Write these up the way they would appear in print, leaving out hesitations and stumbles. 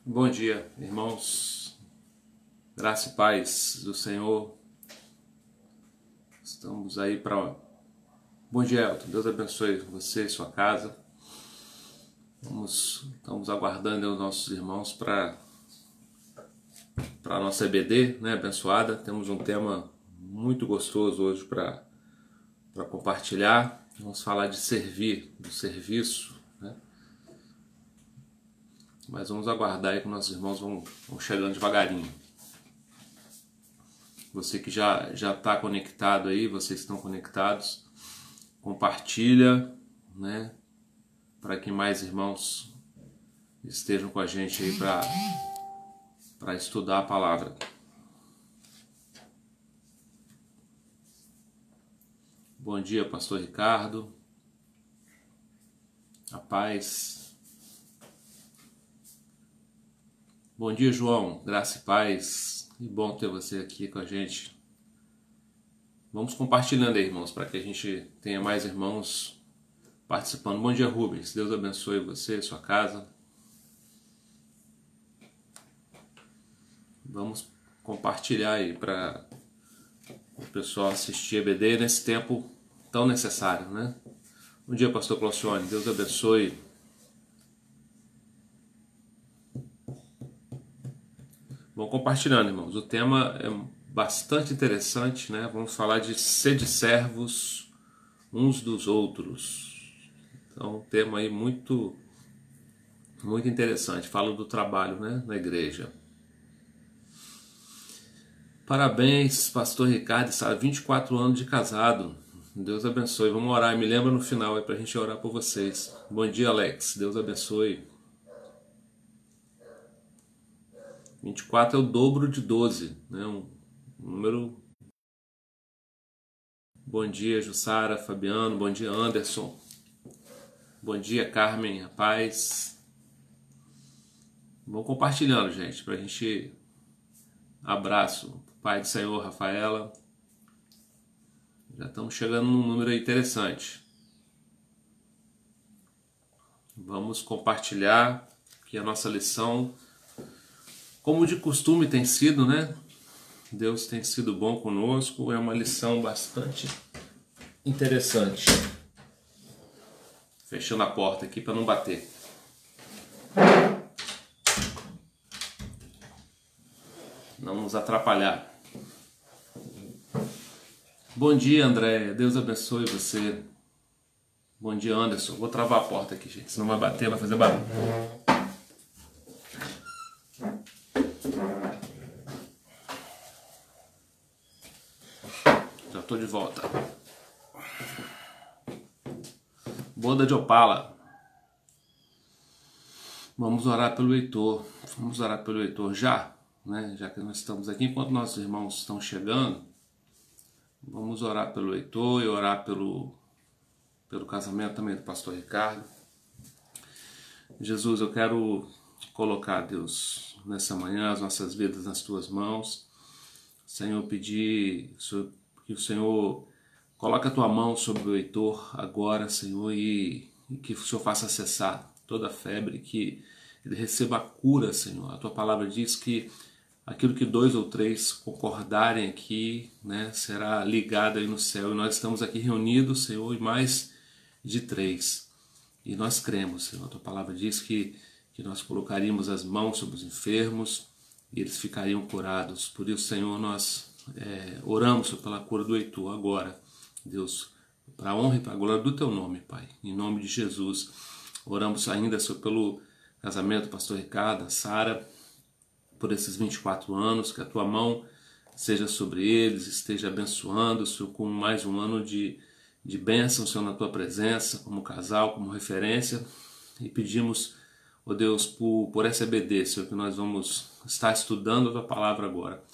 Bom dia, irmãos. Graça e paz do Senhor. Estamos aí para... Bom dia, Elton. Deus abençoe você e sua casa. Estamos aguardando os nossos irmãos para a nossa EBD, né, abençoada. Temos um tema muito gostoso hoje para compartilhar. Vamos falar de servir, do serviço, né? Mas vamos aguardar aí que nossos irmãos vão chegando devagarinho. Você que já está conectado aí, vocês que estão conectados, compartilha, né? Para que mais irmãos estejam com a gente aí para estudar a palavra. Bom dia, pastor Ricardo. A paz. Bom dia, João. Graça e paz. Que bom ter você aqui com a gente. Vamos compartilhando aí, irmãos, para que a gente tenha mais irmãos participando. Bom dia, Rubens. Deus abençoe você e sua casa. Vamos compartilhar aí para o pessoal assistir a EBD nesse tempo tão necessário, né? Bom dia, pastor Clocione. Deus abençoe. Vamos compartilhando, irmãos. O tema é bastante interessante, né? Vamos falar de sede servos uns dos outros. Então, um tema aí muito interessante. Fala do trabalho, né, na igreja. Parabéns, pastor Ricardo, está 24 anos de casado. Deus abençoe. Vamos orar. Me lembra no final aí para a gente orar por vocês. Bom dia, Alex. Deus abençoe. 24 é o dobro de 12, né? Um número. Bom dia, Jussara, Fabiano. Bom dia, Anderson. Bom dia, Carmen. A paz. Vamos compartilhando, gente, para a gente. Abraço, Pai do Senhor, Rafaela. Já estamos chegando num número interessante. Vamos compartilhar aqui a nossa lição. Como de costume tem sido, né? Deus tem sido bom conosco. É uma lição bastante interessante. Fechando a porta aqui para não bater. Não nos atrapalhar. Bom dia, André. Deus abençoe você. Bom dia, Anderson. Vou travar a porta aqui, gente. Senão vai bater, vai fazer barulho. Já estou de volta. Boda de Opala. Vamos orar pelo Heitor. Vamos orar pelo Heitor já, né? Já que nós estamos aqui, enquanto nossos irmãos estão chegando, vamos orar pelo Heitor e orar pelo casamento também do pastor Ricardo. Jesus, eu quero colocar, Deus, nessa manhã as nossas vidas nas tuas mãos. Senhor, pedir que o Senhor coloque a tua mão sobre o Heitor agora, Senhor, e que o Senhor faça cessar toda a febre, que ele receba a cura, Senhor. A tua palavra diz que aquilo que 2 ou 3 concordarem aqui, né, será ligado aí no céu. E nós estamos aqui reunidos, Senhor, e mais de 3. E nós cremos, Senhor. A tua palavra diz que nós colocaríamos as mãos sobre os enfermos e eles ficariam curados. Por isso, Senhor, nós oramos pela cura do Heitor agora, Deus, para a honra e para a glória do teu nome, Pai. Em nome de Jesus. Oramos ainda, Senhor, pelo casamento do pastor Ricardo, a Sara, por esses 24 anos, que a tua mão seja sobre eles, esteja abençoando, Senhor, com mais um ano de bênção, Senhor, na tua presença, como casal, como referência. E pedimos, ó Deus, por essa EBD, Senhor, que nós vamos estar estudando a tua palavra agora.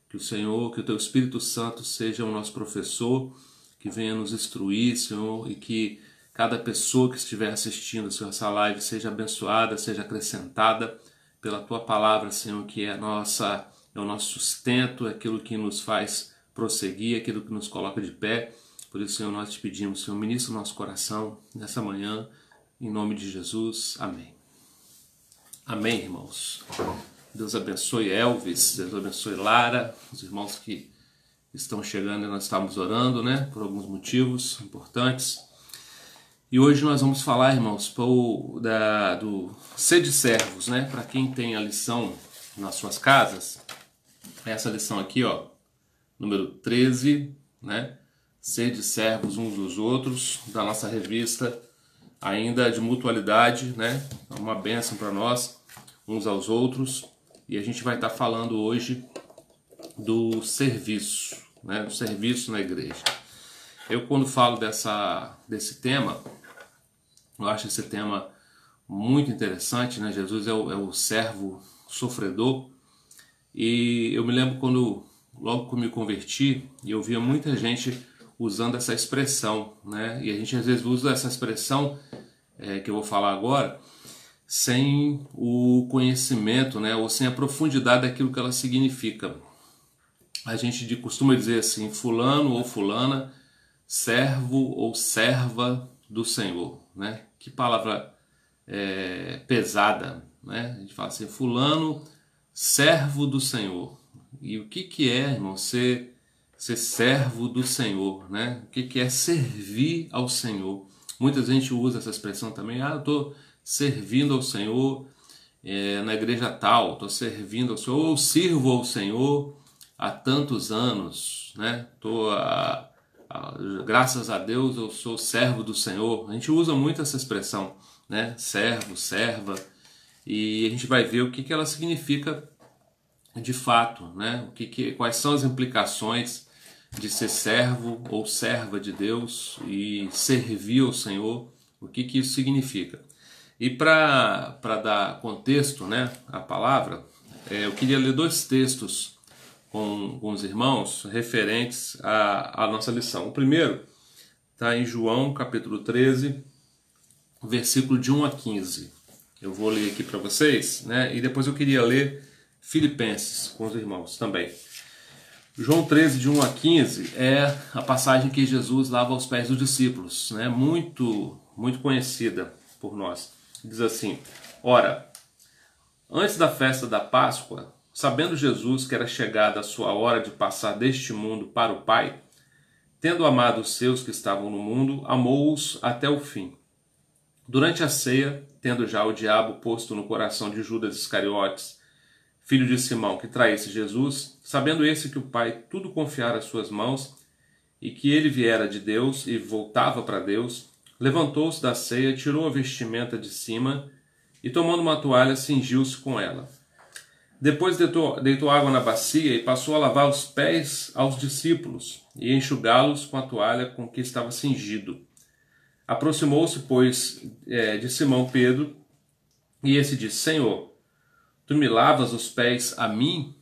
Que o Senhor, que o teu Espírito Santo seja o nosso professor, que venha nos instruir, Senhor, e que cada pessoa que estiver assistindo, Senhor, essa live seja abençoada, seja acrescentada pela tua palavra, Senhor, que é o nosso sustento, é aquilo que nos faz prosseguir, aquilo que nos coloca de pé. Por isso, Senhor, nós te pedimos, Senhor, ministra o nosso coração nessa manhã, em nome de Jesus. Amém. Amém, irmãos. Deus abençoe Elvis, Deus abençoe Lara, os irmãos que estão chegando e nós estamos orando, né, por alguns motivos importantes. E hoje nós vamos falar, irmãos, do Sede Servos, né, para quem tem a lição nas suas casas, essa lição aqui, ó, número 13, né, Sede servos uns dos outros, da nossa revista, ainda de mutualidade, né, uma bênção para nós, uns aos outros, e a gente vai estar falando hoje do serviço, né, do serviço na igreja. Eu, quando falo desse tema, eu acho esse tema muito interessante, né? Jesus é o servo sofredor, e eu me lembro logo que eu me converti, e eu via muita gente usando essa expressão, né? E a gente às vezes usa essa expressão que eu vou falar agora sem o conhecimento, né? Ou sem a profundidade daquilo que ela significa. A gente costuma dizer assim, fulano ou fulana, servo ou serva do Senhor, né? Que palavra pesada, né? A gente fala assim, fulano, servo do Senhor. E o que é, irmão, ser servo do Senhor, né? O que é servir ao Senhor? Muita gente usa essa expressão também, eu estou servindo ao Senhor na igreja tal, estou servindo ao Senhor, ou sirvo ao Senhor há tantos anos, né? Graças a Deus eu sou servo do Senhor. A gente usa muito essa expressão, né? Servo, serva, e a gente vai ver o que ela significa de fato, né? Quais são as implicações de ser servo ou serva de Deus e servir ao Senhor, o que isso significa. E para dar contexto, né, à palavra, eu queria ler 2 textos com os irmãos referentes à nossa lição. O primeiro está em João capítulo 13, versículo de 1 a 15. Eu vou ler aqui para vocês, né, e depois eu queria ler Filipenses com os irmãos também. João 13, de 1 a 15, é a passagem que Jesus lava os pés dos discípulos, né? Muito conhecida por nós. Diz assim, ora, antes da festa da Páscoa, sabendo Jesus que era chegada a sua hora de passar deste mundo para o Pai, tendo amado os seus que estavam no mundo, amou-os até o fim. Durante a ceia, tendo já o diabo posto no coração de Judas Iscariotes, filho de Simão, que traísse Jesus, sabendo esse que o Pai tudo confiara às suas mãos e que ele viera de Deus e voltava para Deus, levantou-se da ceia, tirou a vestimenta de cima e, tomando uma toalha, cingiu-se com ela. Depois deitou água na bacia e passou a lavar os pés aos discípulos e enxugá-los com a toalha com que estava cingido. Aproximou-se, pois, de Simão Pedro e esse disse, Senhor, tu me lavas os pés a mim?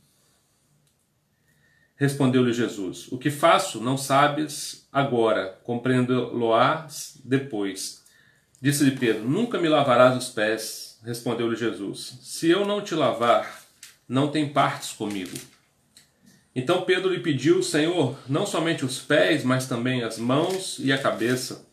Respondeu-lhe Jesus, o que faço não sabes agora, compreendê-lo-ás depois. Disse-lhe Pedro, nunca me lavarás os pés. Respondeu-lhe Jesus, se eu não te lavar, não tem partes comigo. Então Pedro lhe pediu, Senhor, não somente os pés, mas também as mãos e a cabeça.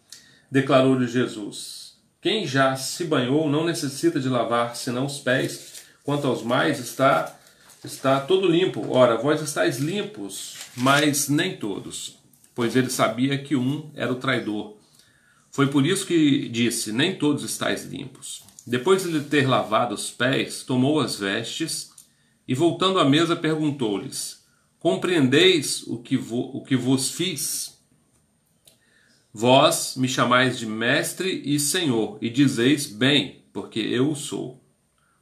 Declarou-lhe Jesus, quem já se banhou não necessita de lavar senão os pés, quanto aos mais está todo limpo. Ora, vós estáis limpos, mas nem todos. Pois ele sabia que um era o traidor. Foi por isso que disse, nem todos estáis limpos. Depois de lhe ter lavado os pés, tomou as vestes e, voltando à mesa, perguntou-lhes, compreendeis o que vos fiz? Vós me chamais de mestre e senhor, e dizeis bem, porque eu o sou.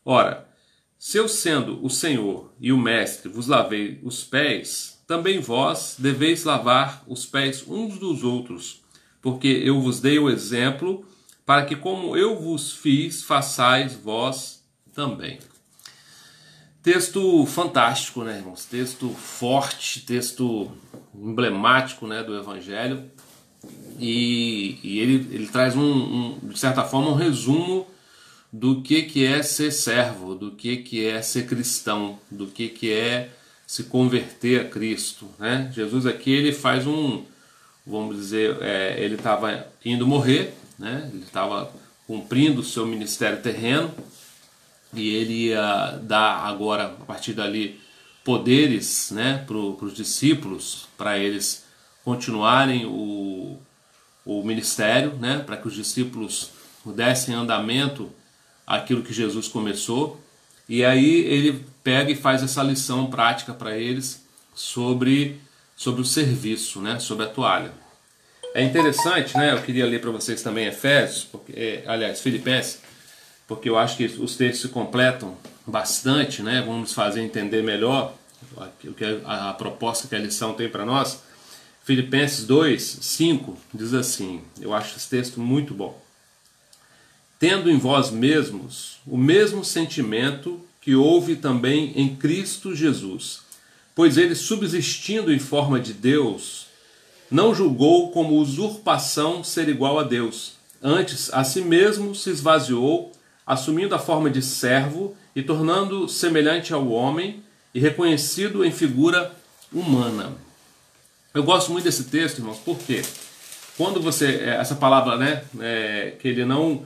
Ora, se eu, sendo o Senhor e o Mestre, vos lavei os pés, também vós deveis lavar os pés uns dos outros, porque eu vos dei o exemplo, para que como eu vos fiz, façais vós também. Texto fantástico, né, irmãos? Texto forte, texto emblemático, né, do Evangelho. E ele traz, de certa forma, um resumo do que é ser servo, do que é ser cristão, do que é se converter a Cristo, né? Jesus aqui ele faz vamos dizer, ele estava indo morrer, né? Ele estava cumprindo o seu ministério terreno, e ele ia dar agora, a partir dali, poderes, né, para os discípulos, para eles continuarem o ministério, né, para que os discípulos dessem andamento àquilo que Jesus começou. E aí ele pega e faz essa lição prática para eles sobre o serviço, né, sobre a toalha. É interessante, né, eu queria ler para vocês também Efésios, Filipenses, porque eu acho que os textos se completam bastante, né? Vamos fazer entender melhor o que a proposta que a lição tem para nós. Filipenses 2:5 diz assim, eu acho esse texto muito bom. Tendo em vós mesmos o mesmo sentimento que houve também em Cristo Jesus, pois ele, subsistindo em forma de Deus, não julgou como usurpação ser igual a Deus, antes a si mesmo se esvaziou, assumindo a forma de servo e tornando semelhante ao homem e reconhecido em figura humana. Eu gosto muito desse texto, irmãos, porque quando essa palavra, né, que ele não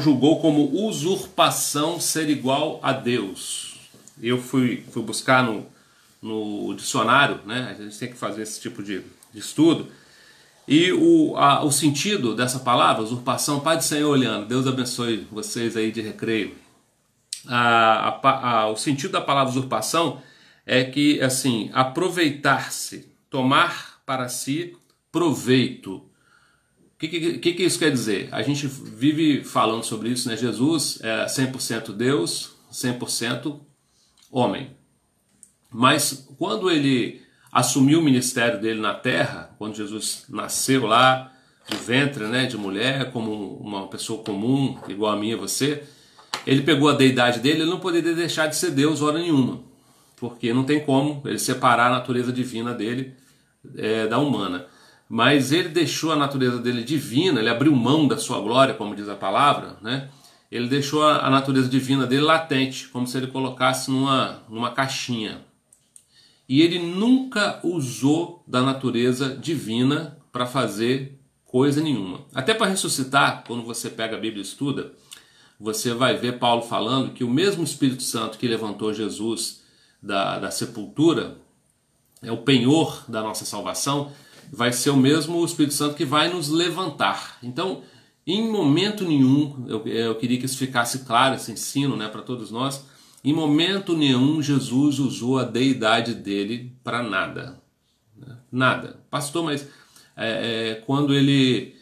julgou como usurpação ser igual a Deus. Eu fui buscar no dicionário, né, a gente tem que fazer esse tipo de estudo. E o sentido dessa palavra, usurpação, Pai do Senhor olhando, Deus abençoe vocês aí de recreio. O sentido da palavra usurpação é que, assim, aproveitar-se, tomar para si proveito. O que isso quer dizer? A gente vive falando sobre isso, né? Jesus é 100% Deus, 100% homem. Mas quando ele assumiu o ministério dele na terra, quando Jesus nasceu lá do ventre, né, de mulher, como uma pessoa comum, igual a mim e a você, ele pegou a deidade dele, ele não poderia deixar de ser Deus hora nenhuma, porque não tem como ele separar a natureza divina dele da humana. Mas ele deixou a natureza dele divina, ele abriu mão da sua glória, como diz a palavra, né? Ele deixou a natureza divina dele latente, como se ele colocasse numa caixinha. E ele nunca usou da natureza divina para fazer coisa nenhuma. Até para ressuscitar, quando você pega a Bíblia e estuda, você vai ver Paulo falando que o mesmo Espírito Santo que levantou Jesus da sepultura, é o penhor da nossa salvação, vai ser o mesmo Espírito Santo que vai nos levantar. Então, em momento nenhum, eu queria que isso ficasse claro, esse ensino, né, para todos nós, em momento nenhum Jesus usou a deidade dele para nada. Nada. Pastor, mas quando ele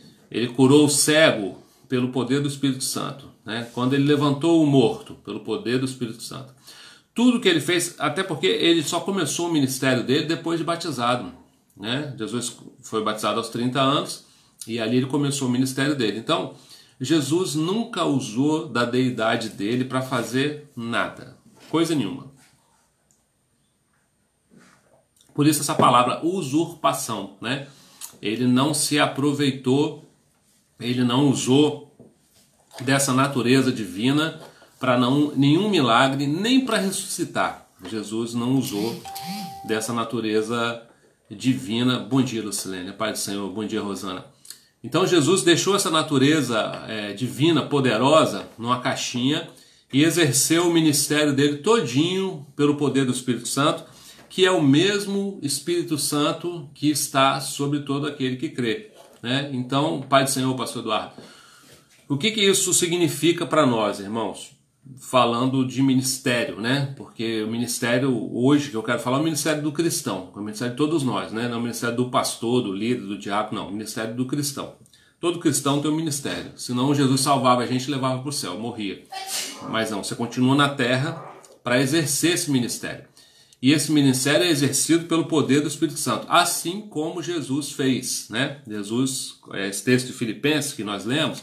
curou o cego pelo poder do Espírito Santo, né? Quando ele levantou o morto pelo poder do Espírito Santo, tudo que ele fez, até porque ele só começou o ministério dele depois de batizado, né? Jesus foi batizado aos 30 anos e ali ele começou o ministério dele. Então, Jesus nunca usou da deidade dele para fazer nada, coisa nenhuma. Por isso essa palavra usurpação, né? Ele não se aproveitou, ele não usou dessa natureza divina para nenhum milagre, nem para ressuscitar. Jesus não usou dessa natureza divina. Bom dia, Lucilene, Pai do Senhor, bom dia, Rosana. Então Jesus deixou essa natureza divina, poderosa, numa caixinha e exerceu o ministério dele todinho pelo poder do Espírito Santo, que é o mesmo Espírito Santo que está sobre todo aquele que crê, né? Então, Pai do Senhor, Pastor Eduardo, o que isso significa para nós, irmãos? Falando de ministério, né? Porque o ministério hoje que eu quero falar é o ministério do cristão, é o ministério de todos nós, né? Não é o ministério do pastor, do líder, do diácono, não, o ministério do cristão. Todo cristão tem um ministério, senão Jesus salvava a gente e levava para o céu, morria. Mas não, você continua na terra para exercer esse ministério. E esse ministério é exercido pelo poder do Espírito Santo, assim como Jesus fez, né? Jesus, esse texto de Filipenses que nós lemos,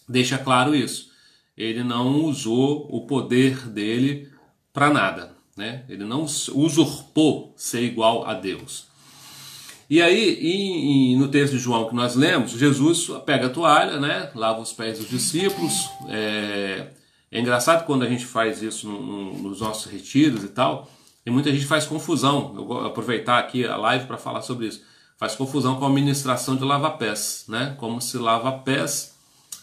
deixa claro isso. Ele não usou o poder dele para nada, né? Ele não usurpou ser igual a Deus. E aí, no texto de João que nós lemos, Jesus pega a toalha, né? Lava os pés dos discípulos. É engraçado quando a gente faz isso nos nossos retiros e tal, e muita gente faz confusão. Eu vou aproveitar aqui a live para falar sobre isso. faz confusão com a ministração de lava-pés, né? Como se lava-pés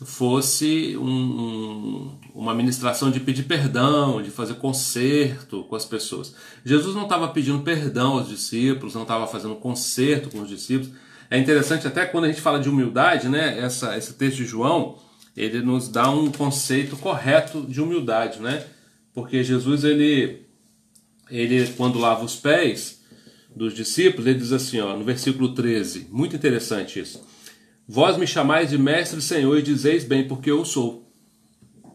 fosse uma ministração de pedir perdão, de fazer conserto com as pessoas. Jesus não estava pedindo perdão aos discípulos, não estava fazendo conserto com os discípulos. É interessante até quando a gente fala de humildade, né? Esse texto de João, ele nos dá um conceito correto de humildade, né? Porque Jesus, ele quando lava os pés dos discípulos, ele diz assim, ó, no versículo 13, muito interessante isso. Vós me chamais de mestre e senhor e dizeis bem, porque eu sou.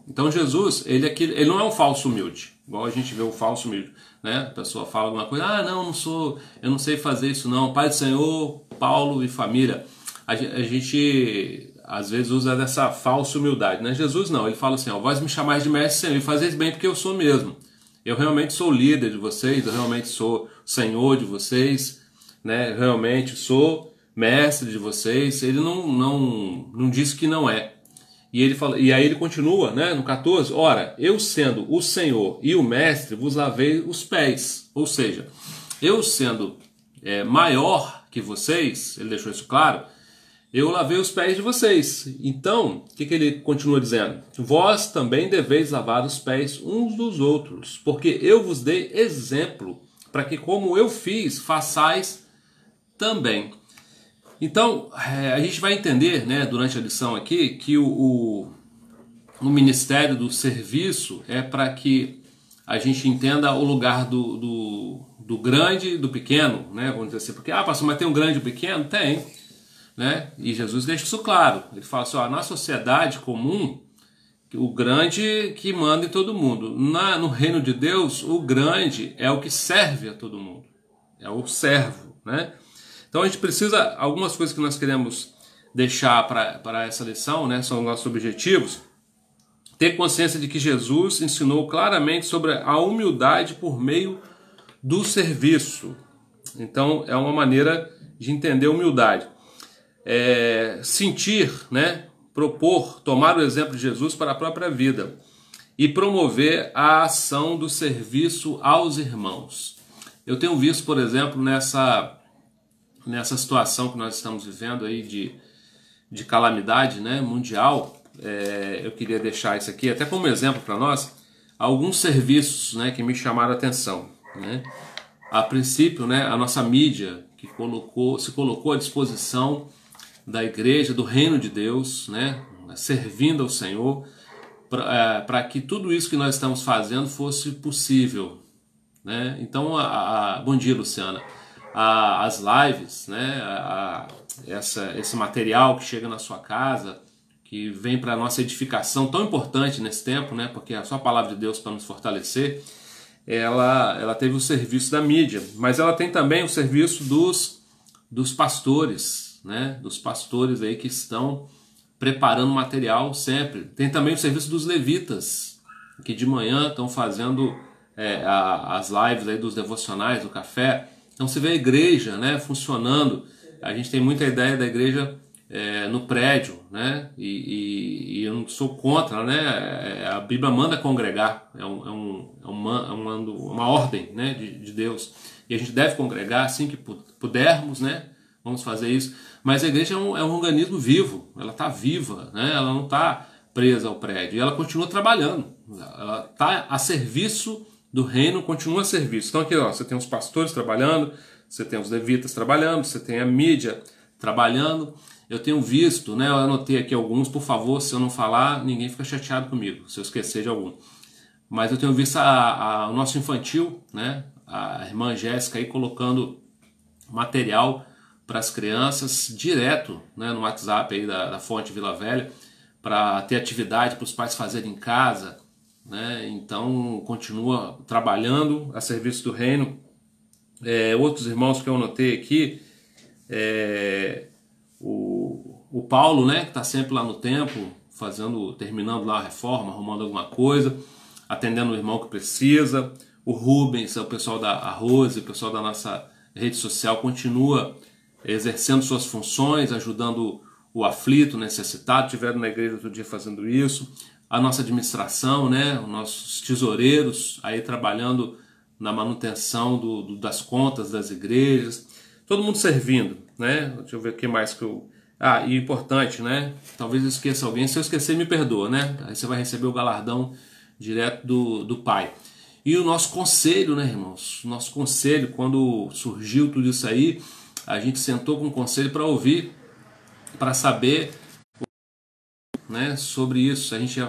Então Jesus, ele não é um falso humilde, igual a gente vê o falso humilde, né? A pessoa fala alguma coisa, não sou, eu não sei fazer isso não. Pai do Senhor, Paulo e família. A gente às vezes usa dessa falsa humildade, né? Jesus não, ele fala assim, ó, vós me chamais de mestre e senhor e fazeis bem, porque eu sou mesmo. Eu realmente sou líder de vocês, eu realmente sou senhor de vocês, né? Eu realmente sou mestre de vocês. Ele não disse que não é. E ele fala, e aí ele continua, né, no 14, ora, eu sendo o Senhor e o mestre, vos lavei os pés. Ou seja, eu sendo maior que vocês, ele deixou isso claro, eu lavei os pés de vocês. Então, o que ele continua dizendo? Vós também deveis lavar os pés uns dos outros, porque eu vos dei exemplo, para que como eu fiz, façais também. Então, a gente vai entender, né, durante a lição aqui, que o ministério do serviço é para que a gente entenda o lugar do grande e do pequeno, né, vamos dizer assim, porque, pastor, mas tem um grande e um pequeno? Tem, né, e Jesus deixa isso claro. Ele fala assim, na sociedade comum, o grande que manda em todo mundo. No reino de Deus, o grande é o que serve a todo mundo, é o servo, né? Então a gente precisa, algumas coisas que nós queremos deixar para essa lição, né, são os nossos objetivos, ter consciência de que Jesus ensinou claramente sobre a humildade por meio do serviço. Então é uma maneira de entender humildade. Sentir, né, propor, tomar o exemplo de Jesus para a própria vida e promover a ação do serviço aos irmãos. Eu tenho visto, por exemplo, nessa situação que nós estamos vivendo aí de calamidade, né, mundial, eu queria deixar isso aqui até como exemplo para nós, alguns serviços, né, que me chamaram a atenção, né? A princípio, né, a nossa mídia que se colocou à disposição da igreja, do reino de Deus, né, servindo ao Senhor, para que tudo isso que nós estamos fazendo fosse possível, né? Então, bom dia, Luciana. As lives, né, esse material que chega na sua casa, que vem para a nossa edificação, tão importante nesse tempo, né, porque é só a palavra de Deus para nos fortalecer, ela teve o serviço da mídia, mas ela tem também o serviço dos pastores, né, dos pastores aí que estão preparando material sempre. Tem também o serviço dos levitas, que de manhã estão fazendo as lives aí dos devocionais, do café. Então você vê a igreja, né, funcionando. A gente tem muita ideia da igreja no prédio, né, e eu não sou contra, né, a Bíblia manda congregar, é uma ordem, né, de Deus, e a gente deve congregar assim que pudermos, né, vamos fazer isso. Mas a igreja é um organismo vivo, ela está viva, né, ela não está presa ao prédio, e ela continua trabalhando, ela está a serviço do reino, continua a serviço. Então aqui, você tem os pastores trabalhando, você tem os levitas trabalhando, você tem a mídia trabalhando. Eu tenho visto, né, eu anotei aqui alguns, por favor, se eu não falar, ninguém fica chateado comigo, se eu esquecer de algum. Mas eu tenho visto o nosso infantil, né, a irmã Jéssica aí colocando material para as crianças direto, né, no WhatsApp aí da Fonte Vila Velha, para ter atividade para os pais fazerem em casa, né? Então continua trabalhando a serviço do reino. Outros irmãos que eu anotei aqui, o Paulo, né, que está sempre lá no templo, terminando lá a reforma, arrumando alguma coisa, atendendo o irmão que precisa. O Rubens, o pessoal da Rose, o pessoal da nossa rede social continua exercendo suas funções, ajudando o aflito, o necessitado. Estiveram na igreja outro dia fazendo isso. A nossa administração, né, os nossos tesoureiros aí trabalhando na manutenção das contas das igrejas. Todo mundo servindo. né? Deixa eu ver o que mais que eu... Ah, e importante, né? Talvez eu esqueça alguém. Se eu esquecer, me perdoa, né? Aí você vai receber o galardão direto do Pai. E o nosso conselho, né, irmãos? O nosso conselho, quando surgiu tudo isso aí, a gente sentou com o conselho para ouvir, para saber, né, sobre isso. Se a gente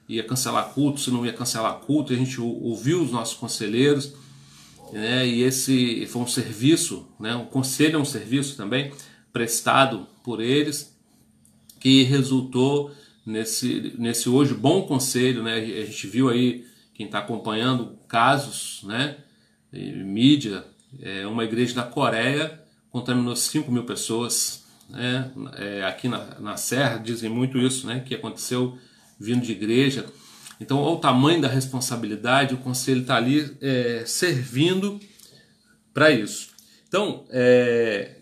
ia cancelar culto, se não ia cancelar culto. A gente ouviu os nossos conselheiros, né? E esse foi um serviço, né? O conselho é um serviço também prestado por eles, que resultou nesse hoje bom conselho, né? A gente viu aí, quem está acompanhando casos, né? Mídia, uma igreja da Coreia contaminou 5.000 pessoas, né? Aqui na Serra dizem muito isso, né? Que aconteceu vindo de igreja. Então, olha o tamanho da responsabilidade, o conselho está ali servindo para isso. Então,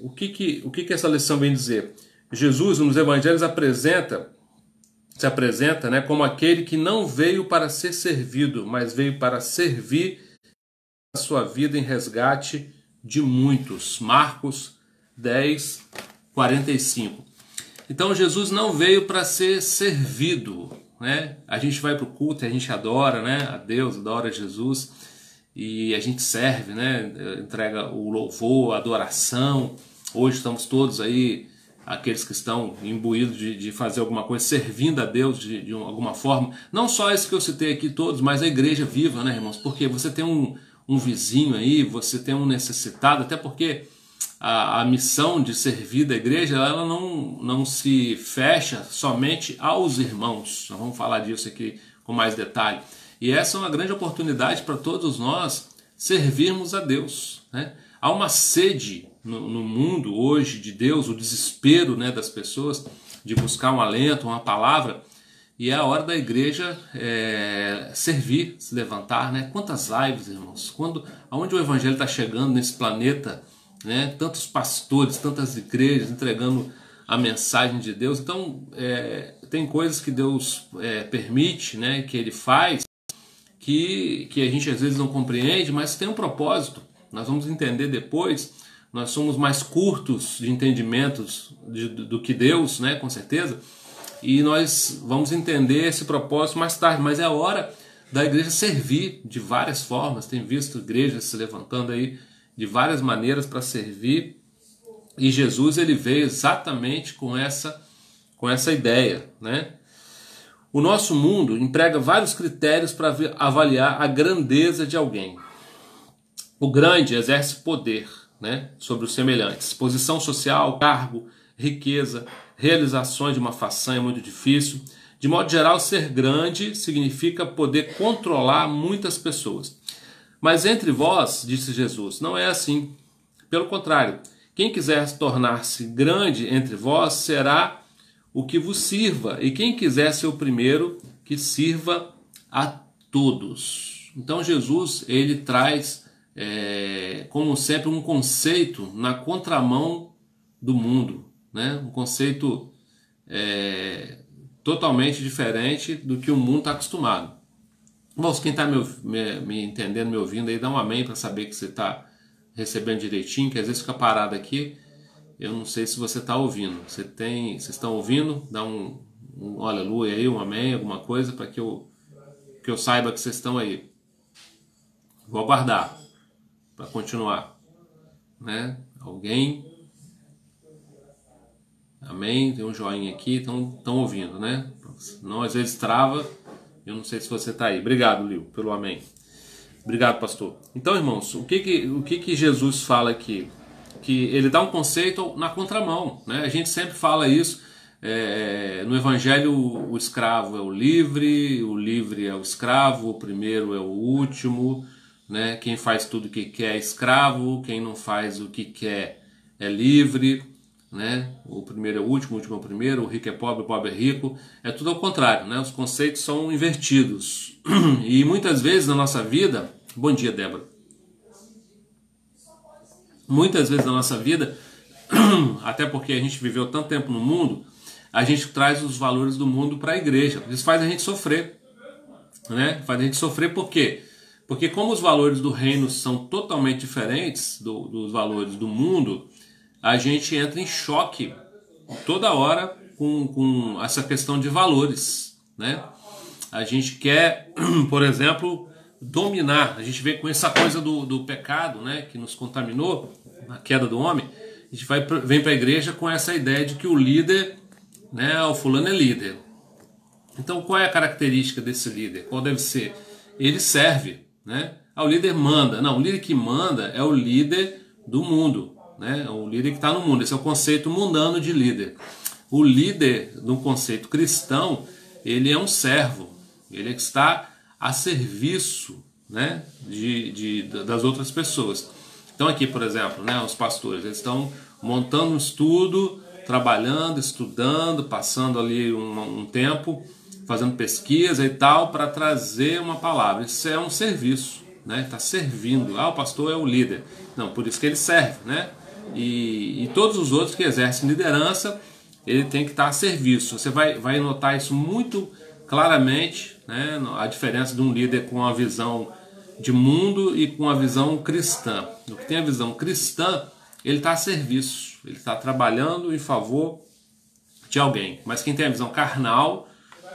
o que essa lição vem dizer? Jesus, nos evangelhos, se apresenta, né, como aquele que não veio para ser servido, mas veio para servir a sua vida em resgate de muitos. Marcos 10, 45. Então, Jesus não veio para ser servido, né? A gente vai para o culto, a gente adora, né, a Deus, adora Jesus, e a gente serve, né, entrega o louvor, a adoração. Hoje estamos todos aí, aqueles que estão imbuídos de fazer alguma coisa, servindo a Deus de alguma forma. Não só esse que eu citei aqui todos, mas a igreja viva, né, irmãos? Porque você tem um vizinho aí, você tem um necessitado, até porque a missão de servir da igreja, ela não se fecha somente aos irmãos. Nós vamos falar disso aqui com mais detalhe. E essa é uma grande oportunidade para todos nós servirmos a Deus, né? Há uma sede no mundo hoje de Deus, o desespero, né, das pessoas de buscar um alento, uma palavra, e é a hora da igreja servir, se levantar, né? Quantas lives, irmãos, aonde o evangelho está chegando nesse planeta, né? Tantos pastores, tantas igrejas entregando a mensagem de Deus. Então tem coisas que Deus permite, né, que Ele faz, que a gente às vezes não compreende, mas tem um propósito. Nós vamos entender depois. Nós somos mais curtos de entendimentos do que Deus, né, com certeza, e nós vamos entender esse propósito mais tarde. Mas é a hora da igreja servir de várias formas. Tem visto igrejas se levantando aí de várias maneiras para servir, e Jesus, ele veio exatamente com essa ideia, né? O nosso mundo emprega vários critérios para avaliar a grandeza de alguém. O grande exerce poder, né, sobre os semelhantes. Posição social, cargo, riqueza, realizações de uma façanha muito difícil. De modo geral, ser grande significa poder controlar muitas pessoas. Mas entre vós, disse Jesus, não é assim. Pelo contrário, quem quiser tornar-se grande entre vós será o que vos sirva, e quem quiser ser o primeiro, que sirva a todos. Então Jesus, ele traz, como sempre, um conceito na contramão do mundo, né? Um conceito totalmente diferente do que o mundo está acostumado. Bom, quem está me entendendo, me ouvindo aí, dá um amém para saber que você está recebendo direitinho, que às vezes fica parado aqui. Eu não sei se você está ouvindo. Vocês estão ouvindo? Dá um aleluia aí, um amém, alguma coisa, para que eu saiba que vocês estão aí. Vou aguardar para continuar, né? Alguém? Amém? Tem um joinha aqui, estão ouvindo, né? Não, às vezes trava. Eu não sei se você está aí. Obrigado, Lil, pelo amém. Obrigado, pastor. Então, irmãos, o que Jesus fala aqui? Que ele dá um conceito na contramão, né? A gente sempre fala isso. No Evangelho, o escravo é o livre é o escravo, o primeiro é o último, né? Quem faz tudo o que quer é escravo, quem não faz o que quer é livre, né? O primeiro é o último é o primeiro, o rico é pobre, o pobre é rico. É tudo ao contrário, né? Os conceitos são invertidos. E muitas vezes na nossa vida... Bom dia, Débora. Muitas vezes na nossa vida, até porque a gente viveu tanto tempo no mundo, a gente traz os valores do mundo para a igreja. Isso faz a gente sofrer, né? Faz a gente sofrer por quê? Porque como os valores do reino são totalmente diferentes dos valores do mundo, a gente entra em choque toda hora com essa questão de valores, né? A gente quer, por exemplo, dominar. A gente vê com essa coisa do pecado, né, que nos contaminou, a queda do homem. A gente vem para a igreja com essa ideia de que o líder, né, o fulano é líder. Então, qual é a característica desse líder? Qual deve ser? Ele serve, né? O líder manda. Não, o líder que manda é o líder do mundo, né? O líder que está no mundo. Esse é o conceito mundano de líder. O líder, no conceito cristão, ele é um servo. Ele está a serviço, né, das outras pessoas. Então aqui, por exemplo, né, os pastores, eles estão montando um estudo, trabalhando, estudando, passando ali um tempo, fazendo pesquisa e tal, para trazer uma palavra. Isso é um serviço, né? Está servindo. O pastor é o líder. Não, por isso que ele serve, né? E todos os outros que exercem liderança, ele tem que estar a serviço. Você vai notar isso muito claramente, né? A diferença de um líder com uma visão de mundo e com a visão cristã. O que tem a visão cristã, ele está a serviço, ele está trabalhando em favor de alguém. Mas quem tem a visão carnal,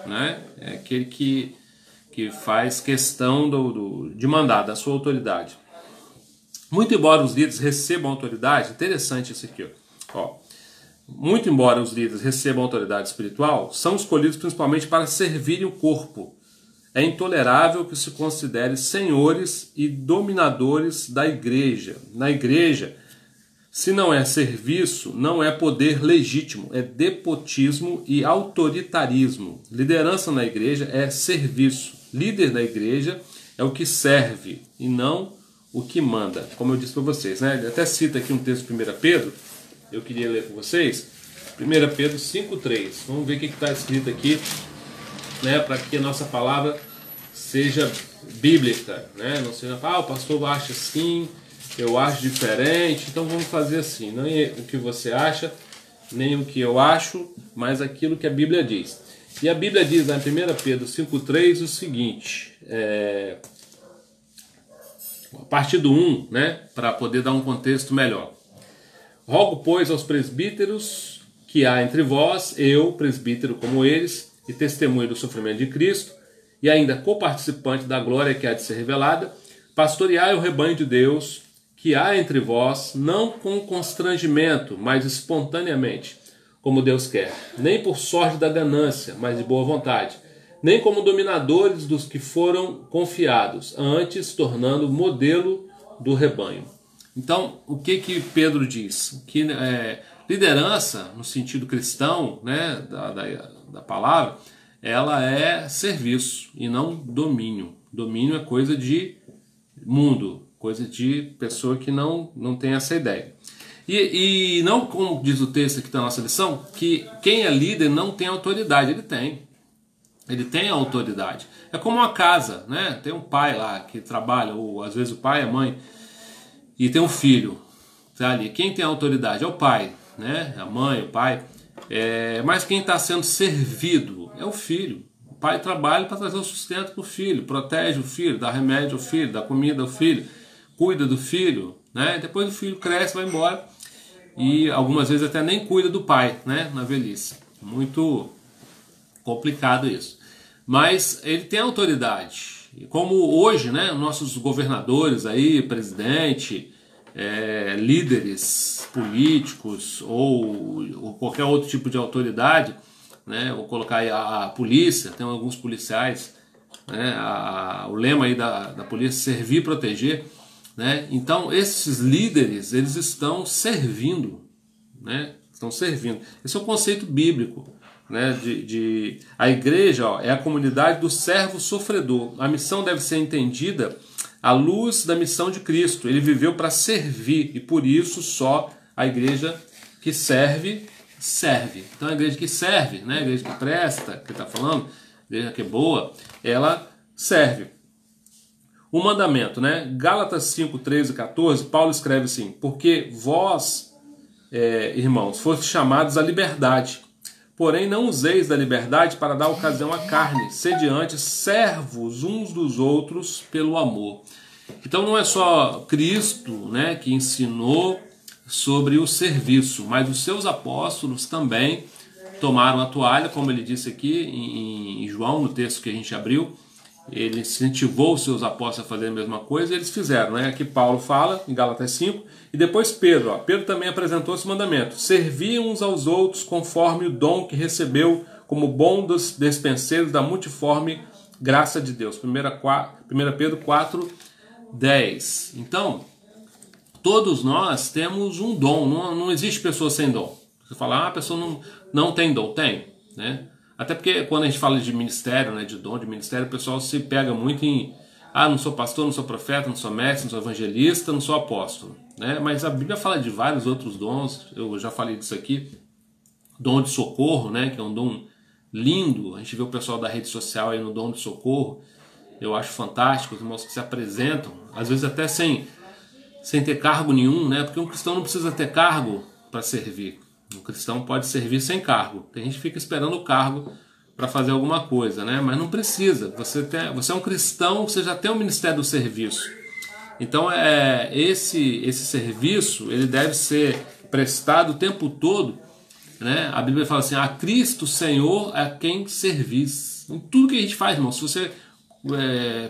né, é aquele que faz questão de mandar, da sua autoridade. Muito embora os líderes recebam autoridade, interessante isso aqui, ó. Muito embora os líderes recebam autoridade espiritual, são escolhidos principalmente para servirem o corpo. É intolerável que se considere senhores e dominadores da igreja. Na igreja, se não é serviço, não é poder legítimo, é despotismo e autoritarismo. Liderança na igreja é serviço. Líder da igreja é o que serve e não o que manda, como eu disse para vocês, né? Ele até cita aqui um texto de 1 Pedro, eu queria ler com vocês, 1 Pedro 5,3. Vamos ver o que está escrito aqui, né, para que a nossa palavra seja bíblica, né? Não seja, o pastor acha assim, eu acho diferente, então vamos fazer assim, não é o que você acha, nem o que eu acho, mas aquilo que a Bíblia diz. E a Bíblia diz lá em 1 Pedro 5,3 o seguinte, a partir do 1, né, para poder dar um contexto melhor. Rogo, pois, aos presbíteros que há entre vós, eu, presbítero como eles, e testemunho do sofrimento de Cristo, e ainda coparticipante da glória que há de ser revelada, pastoreai o rebanho de Deus que há entre vós, não com constrangimento, mas espontaneamente, como Deus quer, nem por sorte da ganância, mas de boa vontade, nem como dominadores dos que foram confiados, antes tornando modelo do rebanho. Então, o que Pedro diz? Que liderança, no sentido cristão, né, da palavra, ela é serviço e não domínio. Domínio é coisa de mundo, coisa de pessoa que não tem essa ideia. E não, como diz o texto aqui da nossa lição, que quem é líder não tem autoridade. Ele tem a autoridade. É como uma casa, né? Tem um pai lá que trabalha, ou às vezes o pai, a mãe, e tem um filho, tá ali. Quem tem a autoridade é o pai, né? A mãe, o pai. Mas quem está sendo servido é o filho. O pai trabalha para trazer o sustento para o filho, protege o filho, dá remédio ao filho, dá comida ao filho, cuida do filho, né? Depois o filho cresce, vai embora e algumas vezes até nem cuida do pai, né? Na velhice. Muito complicado isso. Mas ele tem autoridade. E como hoje, né, nossos governadores aí, presidente, líderes políticos ou qualquer outro tipo de autoridade, né, vou colocar aí a polícia, tem alguns policiais, né, o lema aí da polícia, servir e proteger, né? Então esses líderes, eles estão servindo, né? Estão servindo. Esse é o conceito bíblico, né, a igreja, é a comunidade do servo sofredor. A missão deve ser entendida à luz da missão de Cristo. Ele viveu para servir e por isso só a igreja que serve. Então a igreja que serve, né, a igreja que presta, que está falando, a igreja que é boa, ela serve. O mandamento, né? Gálatas 5, 13 e 14, Paulo escreve assim: porque vós, irmãos, fostes chamados à liberdade. Porém, não useis da liberdade para dar ocasião à carne, sede antes servos uns dos outros pelo amor. Então não é só Cristo, né, que ensinou sobre o serviço, mas os seus apóstolos também tomaram a toalha, como ele disse aqui em João, no texto que a gente abriu. Ele incentivou os seus apóstolos a fazer a mesma coisa e eles fizeram, né? Aqui Paulo fala em Gálatas 5, e depois Pedro. Pedro também apresentou esse mandamento: servir uns aos outros conforme o dom que recebeu, como bom dos despenseiros da multiforme graça de Deus. 1 Pedro 4, 10. Então, todos nós temos um dom, não existe pessoa sem dom. Você fala, a pessoa não tem dom. Tem, né? Até porque quando a gente fala de ministério, né, de dom, de ministério, o pessoal se pega muito em não sou pastor, não sou profeta, não sou mestre, não sou evangelista, não sou apóstolo, né? Mas a Bíblia fala de vários outros dons, eu já falei disso aqui. Dom de socorro, né, que é um dom lindo. A gente vê o pessoal da rede social aí no dom de socorro, eu acho fantástico, os irmãos que se apresentam, às vezes até sem ter cargo nenhum, né? Porque um cristão não precisa ter cargo para servir. Um cristão pode servir sem cargo. Tem gente que fica esperando o cargo para fazer alguma coisa, né? Mas não precisa. Você é um cristão, você já tem o ministério do serviço. Então esse serviço ele deve ser prestado o tempo todo, né? A Bíblia fala assim: a Cristo Senhor a quem servis. Em tudo que a gente faz, irmão. Se você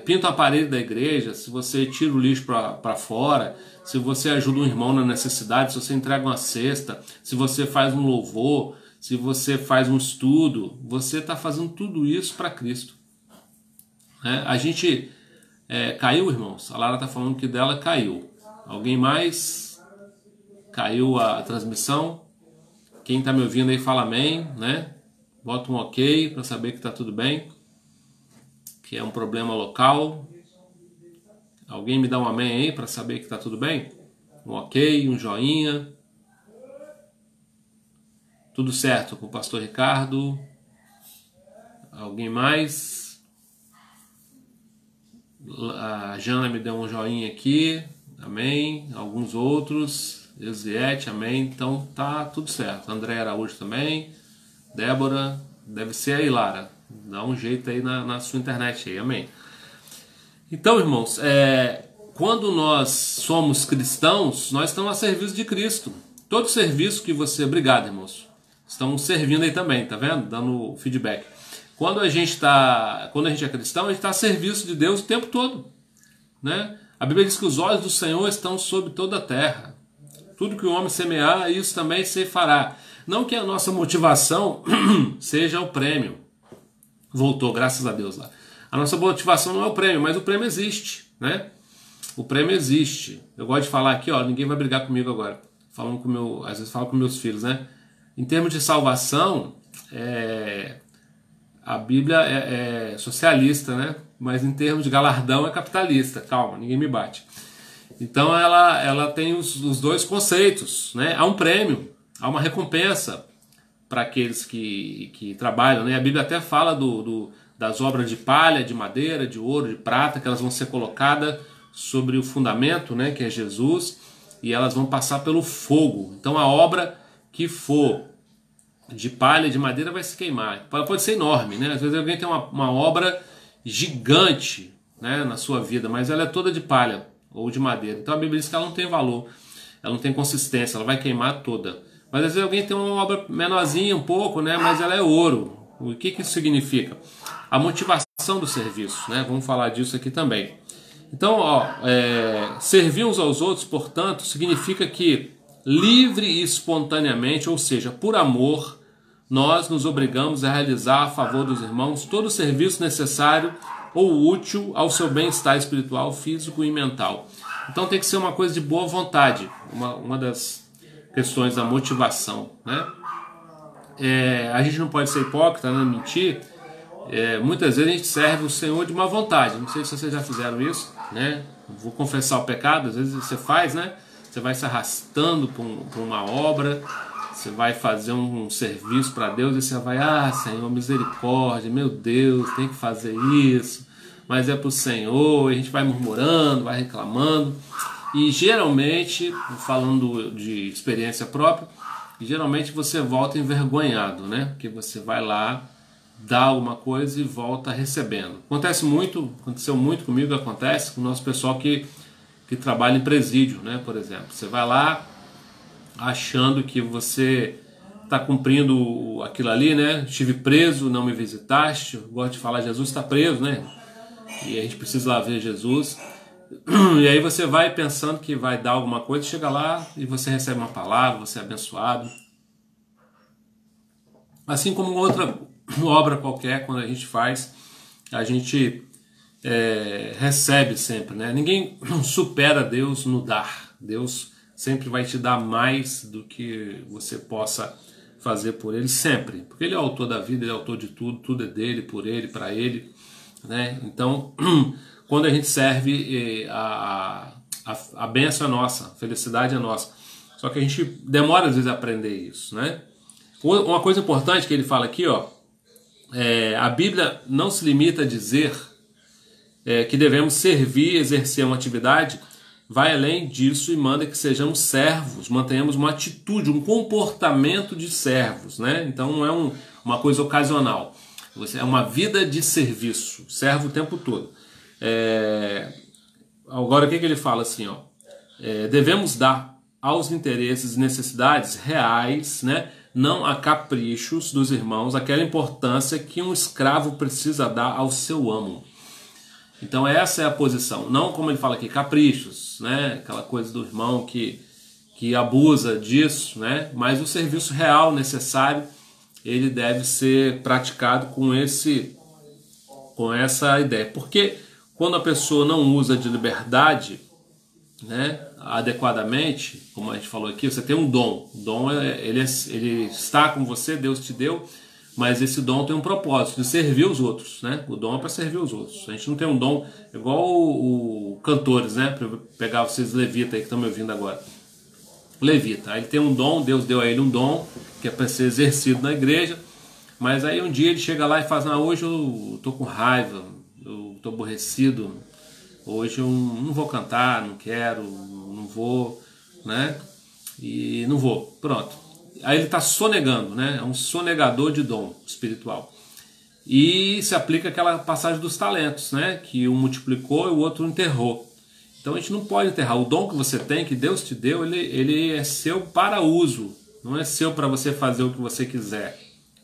pinta a parede da igreja, se você tira o lixo para fora, se você ajuda um irmão na necessidade, se você entrega uma cesta, se você faz um louvor, se você faz um estudo, você está fazendo tudo isso para Cristo. A gente caiu, irmãos. A Lara está falando que dela caiu. Alguém mais? Caiu a transmissão? Quem está me ouvindo aí fala amém, né? Bota um ok para saber que está tudo bem, que é um problema local. Alguém me dá um amém aí para saber que está tudo bem? Um ok, um joinha. Tudo certo com o pastor Ricardo? Alguém mais? A Jana me deu um joinha aqui. Amém. Alguns outros. Eziete, amém. Então tá tudo certo. André Araújo também. Débora. Deve ser aí, Lara. Dá um jeito aí na sua internet aí. Amém. Então, irmãos, quando nós somos cristãos, nós estamos a serviço de Cristo. Todo serviço que você... Obrigado, irmãos. Estão servindo aí também, tá vendo? Dando feedback. Quando a gente é cristão, a gente está a serviço de Deus o tempo todo, né? A Bíblia diz que os olhos do Senhor estão sobre toda a terra. Tudo que o homem semear, isso também se fará. Não que a nossa motivação seja o prêmio. Voltou, graças a Deus lá. A nossa motivação não é o prêmio, mas o prêmio existe, né? O prêmio existe. Eu gosto de falar aqui, ninguém vai brigar comigo agora. Às vezes falo com meus filhos, né? Em termos de salvação, a Bíblia é socialista, né? Mas em termos de galardão é capitalista. Calma, ninguém me bate. Então ela tem os dois conceitos, né? Há um prêmio, há uma recompensa para aqueles que trabalham, né? A Bíblia até fala das obras de palha, de madeira, de ouro, de prata, que elas vão ser colocadas sobre o fundamento, né? Que é Jesus, e elas vão passar pelo fogo. Então a obra que for de palha, de madeira, vai se queimar. Pode ser enorme, né? Às vezes alguém tem uma obra gigante, né, na sua vida, mas ela é toda de palha ou de madeira. Então a Bíblia diz que ela não tem valor, ela não tem consistência, ela vai queimar toda. Mas às vezes alguém tem uma obra menorzinha um pouco, né, mas ela é ouro. O que isso significa? A motivação do serviço, né? Vamos falar disso aqui também. Então, servir uns aos outros, portanto, significa que livre e espontaneamente, ou seja, por amor, nós nos obrigamos a realizar a favor dos irmãos todo o serviço necessário ou útil ao seu bem-estar espiritual, físico e mental. Então tem que ser uma coisa de boa vontade, uma das questões da motivação, né? A gente não pode ser hipócrita, não mentir. Muitas vezes a gente serve o Senhor de má vontade. Não sei se vocês já fizeram isso, né? Vou confessar o pecado, às vezes você faz, né? Você vai se arrastando por uma obra, você vai fazer um serviço para Deus e você vai, Senhor, misericórdia, meu Deus, tem que fazer isso, mas é para o Senhor, e a gente vai murmurando, vai reclamando, e geralmente, falando de experiência própria, geralmente você volta envergonhado, né? Porque você vai lá, dá alguma coisa e volta recebendo. Aconteceu muito comigo, acontece com o nosso pessoal que trabalha em presídio, né? Por exemplo, você vai lá, achando que você está cumprindo aquilo ali, né? Estive preso, não me visitaste. Eu gosto de falar, Jesus está preso, né? E a gente precisa lá ver Jesus. E aí você vai pensando que vai dar alguma coisa, chega lá e você recebe uma palavra, você é abençoado. Assim como outra obra qualquer, quando a gente faz, a gente recebe sempre, né? Ninguém supera Deus no dar. Deus sempre vai te dar mais do que você possa fazer por Ele, sempre. Porque Ele é o autor da vida, Ele é o autor de tudo, tudo é dele, por Ele, para Ele, né? Então, quando a gente serve, a bênção é nossa, a felicidade é nossa. Só que a gente demora às vezes a aprender isso, né? Uma coisa importante que ele fala aqui, ó, a Bíblia não se limita a dizer que devemos servir, exercer uma atividade, vai além disso e manda que sejamos servos, mantenhamos uma atitude, um comportamento de servos, né? Então não é uma coisa ocasional, é uma vida de serviço, servo o tempo todo. Agora o que ele fala assim, ó, devemos dar aos interesses e necessidades reais, né? Não a caprichos dos irmãos, aquela importância que um escravo precisa dar ao seu amo. Então essa é a posição, não como ele fala aqui, caprichos, né? Aquela coisa do irmão que abusa disso, né? Mas o serviço real necessário, ele deve ser praticado com essa ideia. Porque quando a pessoa não usa de liberdade, né, adequadamente, como a gente falou aqui, você tem um dom. O dom ele está com você, Deus te deu, mas esse dom tem um propósito de servir os outros, né? O dom é para servir os outros. A gente não tem um dom igual o cantores, né? Para pegar vocês levitas aí que estão me ouvindo agora. Levita, aí ele tem um dom, Deus deu a ele um dom que é para ser exercido na igreja, mas aí um dia ele chega lá e faz: não, hoje eu tô com raiva, eu tô aborrecido, hoje eu não vou cantar, não quero, não vou, né? E não vou, pronto. Aí ele está sonegando, né? É um sonegador de dom espiritual. E se aplica aquela passagem dos talentos, né? Que um multiplicou e o outro enterrou. Então a gente não pode enterrar. O dom que você tem, que Deus te deu, ele é seu para uso. Não é seu para você fazer o que você quiser,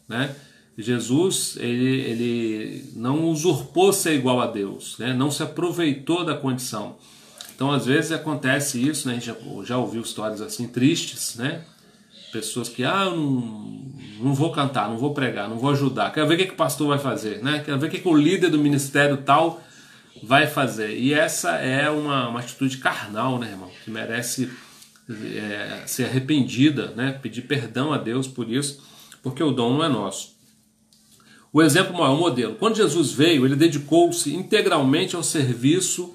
né? Jesus, ele não usurpou ser igual a Deus, né? Não se aproveitou da condição. Então às vezes acontece isso, né? A gente já ouviu histórias assim tristes, né? Pessoas que, não vou cantar, não vou pregar, não vou ajudar. Quero ver o que o pastor vai fazer, né? Quero ver o que o líder do ministério tal vai fazer. E essa é uma atitude carnal, né, irmão? Que merece ser arrependida, né? Pedir perdão a Deus por isso, porque o dom não é nosso. O exemplo maior, o modelo. Quando Jesus veio, ele dedicou-se integralmente ao serviço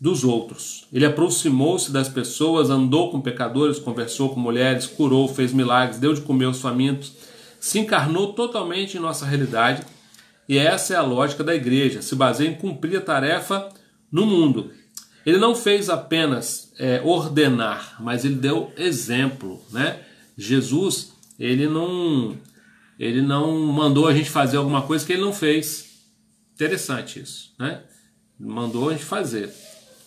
dos outros. Ele aproximou-se das pessoas, andou com pecadores, conversou com mulheres, curou, fez milagres, deu de comer aos famintos, se encarnou totalmente em nossa realidade, e essa é a lógica da igreja, se baseia em cumprir a tarefa no mundo. Ele não fez apenas ordenar, mas ele deu exemplo, né? Jesus, ele não mandou a gente fazer alguma coisa que ele não fez. Interessante isso, né? Mandou a gente fazer.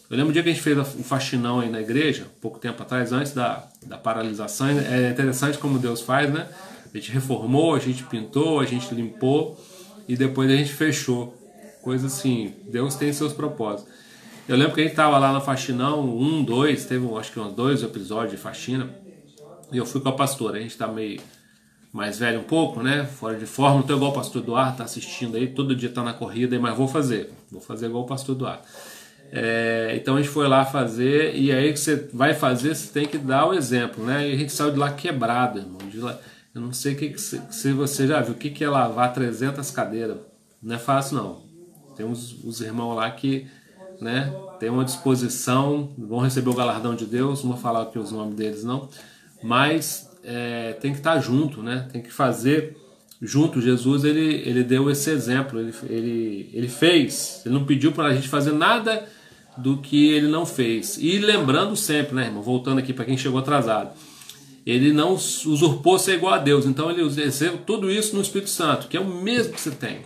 Eu lembro um dia que a gente fez um faxinão aí na igreja, pouco tempo atrás, antes da paralisação. É interessante como Deus faz, né? A gente reformou, a gente pintou, a gente limpou e depois a gente fechou. Coisa assim, Deus tem seus propósitos. Eu lembro que a gente estava lá no faxinão, teve acho que uns 2 episódios de faxina, e eu fui com a pastora. A gente tá meio mais velho um pouco, né? Fora de forma, não tô igual o pastor Eduardo, tá assistindo aí, todo dia tá na corrida, mas vou fazer igual o pastor Eduardo. Então a gente foi lá fazer, e aí que você vai fazer, você tem que dar o exemplo, né? E a gente saiu de lá quebrado, irmão. Eu não sei se você já viu o que é lavar 300 cadeiras. Não é fácil, não. Tem os irmãos lá que, né, tem uma disposição, vão receber o galardão de Deus, não vou falar aqui os nomes deles, não, mas tem que estar junto, né? Tem que fazer junto. Jesus, ele deu esse exemplo, ele fez, ele não pediu para a gente fazer nada do que ele não fez. E lembrando sempre, né, irmão, voltando aqui para quem chegou atrasado, ele não usurpou ser igual a Deus, então ele exerceu tudo isso no Espírito Santo, que é o mesmo que você tem.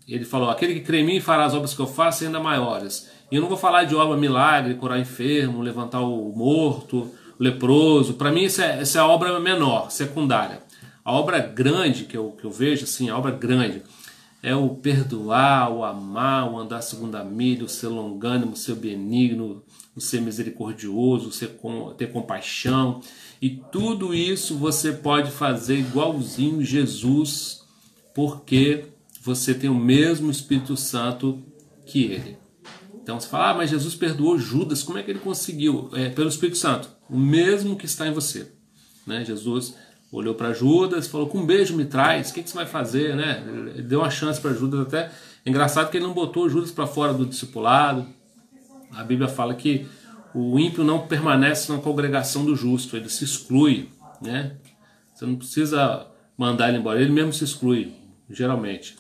Ele falou: aquele que crê em mim fará as obras que eu faço, ainda maiores. E eu não vou falar de obra milagre, curar enfermo, levantar o morto, leproso. Para mim essa é a obra menor, secundária. A obra grande que eu vejo, assim, a obra grande é o perdoar, o amar, o andar segundo a milha, o ser longânimo, o ser benigno, o ser misericordioso, ter compaixão. E tudo isso você pode fazer igualzinho Jesus, porque você tem o mesmo Espírito Santo que ele. Então você fala, mas Jesus perdoou Judas, como é que ele conseguiu? Pelo Espírito Santo, o mesmo que está em você. Né? Jesus olhou para Judas e falou, com um beijo me traz, o que você vai fazer? Né? Ele deu uma chance para Judas até. É engraçado que ele não botou Judas para fora do discipulado. A Bíblia fala que o ímpio não permanece na congregação do justo, ele se exclui. Né? Você não precisa mandar ele embora, ele mesmo se exclui, geralmente.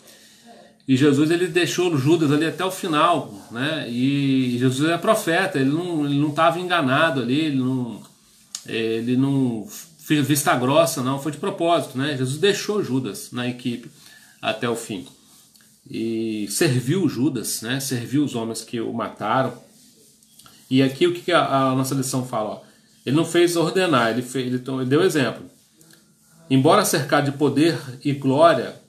E Jesus ele deixou Judas ali até o final, né? E Jesus é profeta, ele não estava enganado ali, ele não fez vista grossa, não, foi de propósito, né? Jesus deixou Judas na equipe até o fim e serviu Judas, né? Serviu os homens que o mataram. E aqui o que a nossa lição fala? Ó, ele não fez ordenar, ele deu exemplo. Embora cercado de poder e glória,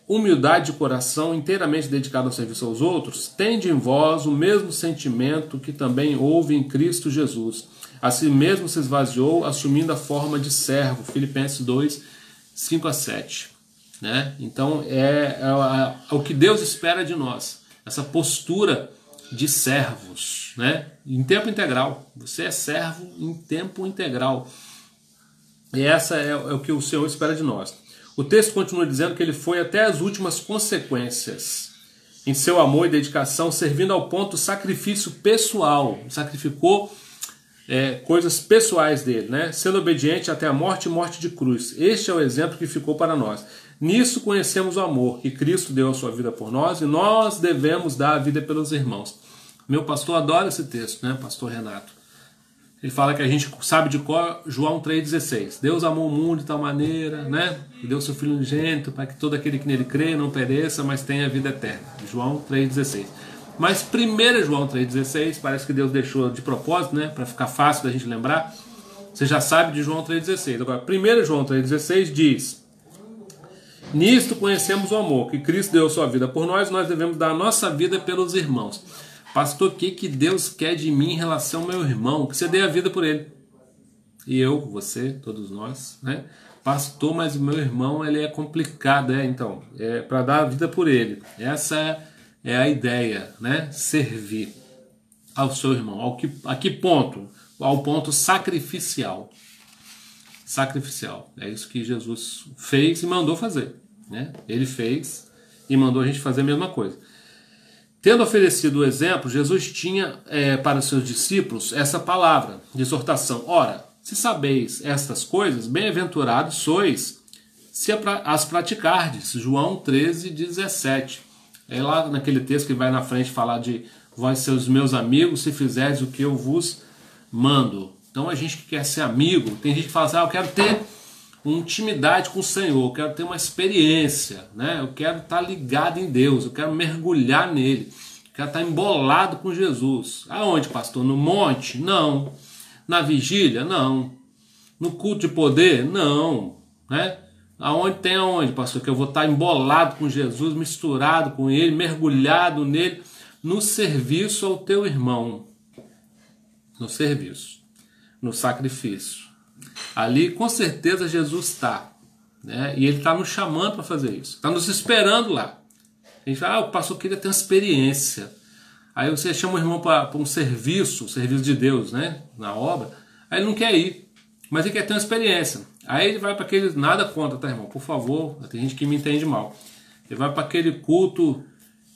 humildade de coração, inteiramente dedicado ao serviço aos outros, tende em vós o mesmo sentimento que também houve em Cristo Jesus. Assim mesmo se esvaziou, assumindo a forma de servo. Filipenses 2, 5-7. Né? Então é o que Deus espera de nós, essa postura de servos, né? Em tempo integral. Você é servo em tempo integral. E essa é o que o Senhor espera de nós. O texto continua dizendo que ele foi até as últimas consequências em seu amor e dedicação, servindo ao ponto do sacrifício pessoal. Sacrificou coisas pessoais dele, né? Sendo obediente até a morte e morte de cruz. Este é o exemplo que ficou para nós. Nisso conhecemos o amor, que Cristo deu a sua vida por nós e nós devemos dar a vida pelos irmãos. Meu pastor adora esse texto, né? Pastor Renato. Ele fala que a gente sabe de cor João 3,16. Deus amou o mundo de tal maneira, né? Que deu seu Filho unigênito para que todo aquele que nele crê não pereça, mas tenha vida eterna. João 3,16. Mas 1 João 3,16, parece que Deus deixou de propósito, né? Para ficar fácil da gente lembrar. Você já sabe de João 3,16. Agora, 1 João 3,16 diz: nisto conhecemos o amor, que Cristo deu sua vida por nós, nós devemos dar a nossa vida pelos irmãos. Pastor, o que Deus quer de mim em relação ao meu irmão? Que você dê a vida por ele. E eu, você, todos nós, né? Pastor, mas o meu irmão ele é complicado, então, é para dar a vida por ele. Essa é a ideia, né? Servir ao seu irmão. A que ponto? Ao ponto sacrificial. Sacrificial. É isso que Jesus fez e mandou fazer, né? Ele fez e mandou a gente fazer a mesma coisa. Tendo oferecido o exemplo, Jesus tinha para os seus discípulos essa palavra de exortação. Ora, se sabeis estas coisas, bem-aventurados sois se as praticardes. João 13:17. É lá naquele texto que vai na frente falar de vós seus meus amigos, se fizerdes o que eu vos mando. Então a gente que quer ser amigo, tem gente que fala assim, eu quero ter uma intimidade com o Senhor, eu quero ter uma experiência, né? Eu quero estar ligado em Deus, eu quero mergulhar nele, eu quero estar embolado com Jesus. Aonde, pastor? No monte? Não. Na vigília? Não. No culto de poder? Não. Né? Aonde, pastor? Que eu vou estar embolado com Jesus, misturado com ele, mergulhado nele, no serviço ao teu irmão. No serviço, no sacrifício. Ali com certeza Jesus está, né? E ele está nos chamando para fazer isso, está nos esperando lá. A gente fala, o pastor queria ter uma experiência. Aí você chama o irmão para um serviço de Deus, né? Na obra, aí ele não quer ir, mas ele quer ter uma experiência. Aí ele vai para aquele, nada contra, tá, irmão? Por favor, tem gente que me entende mal. Ele vai para aquele culto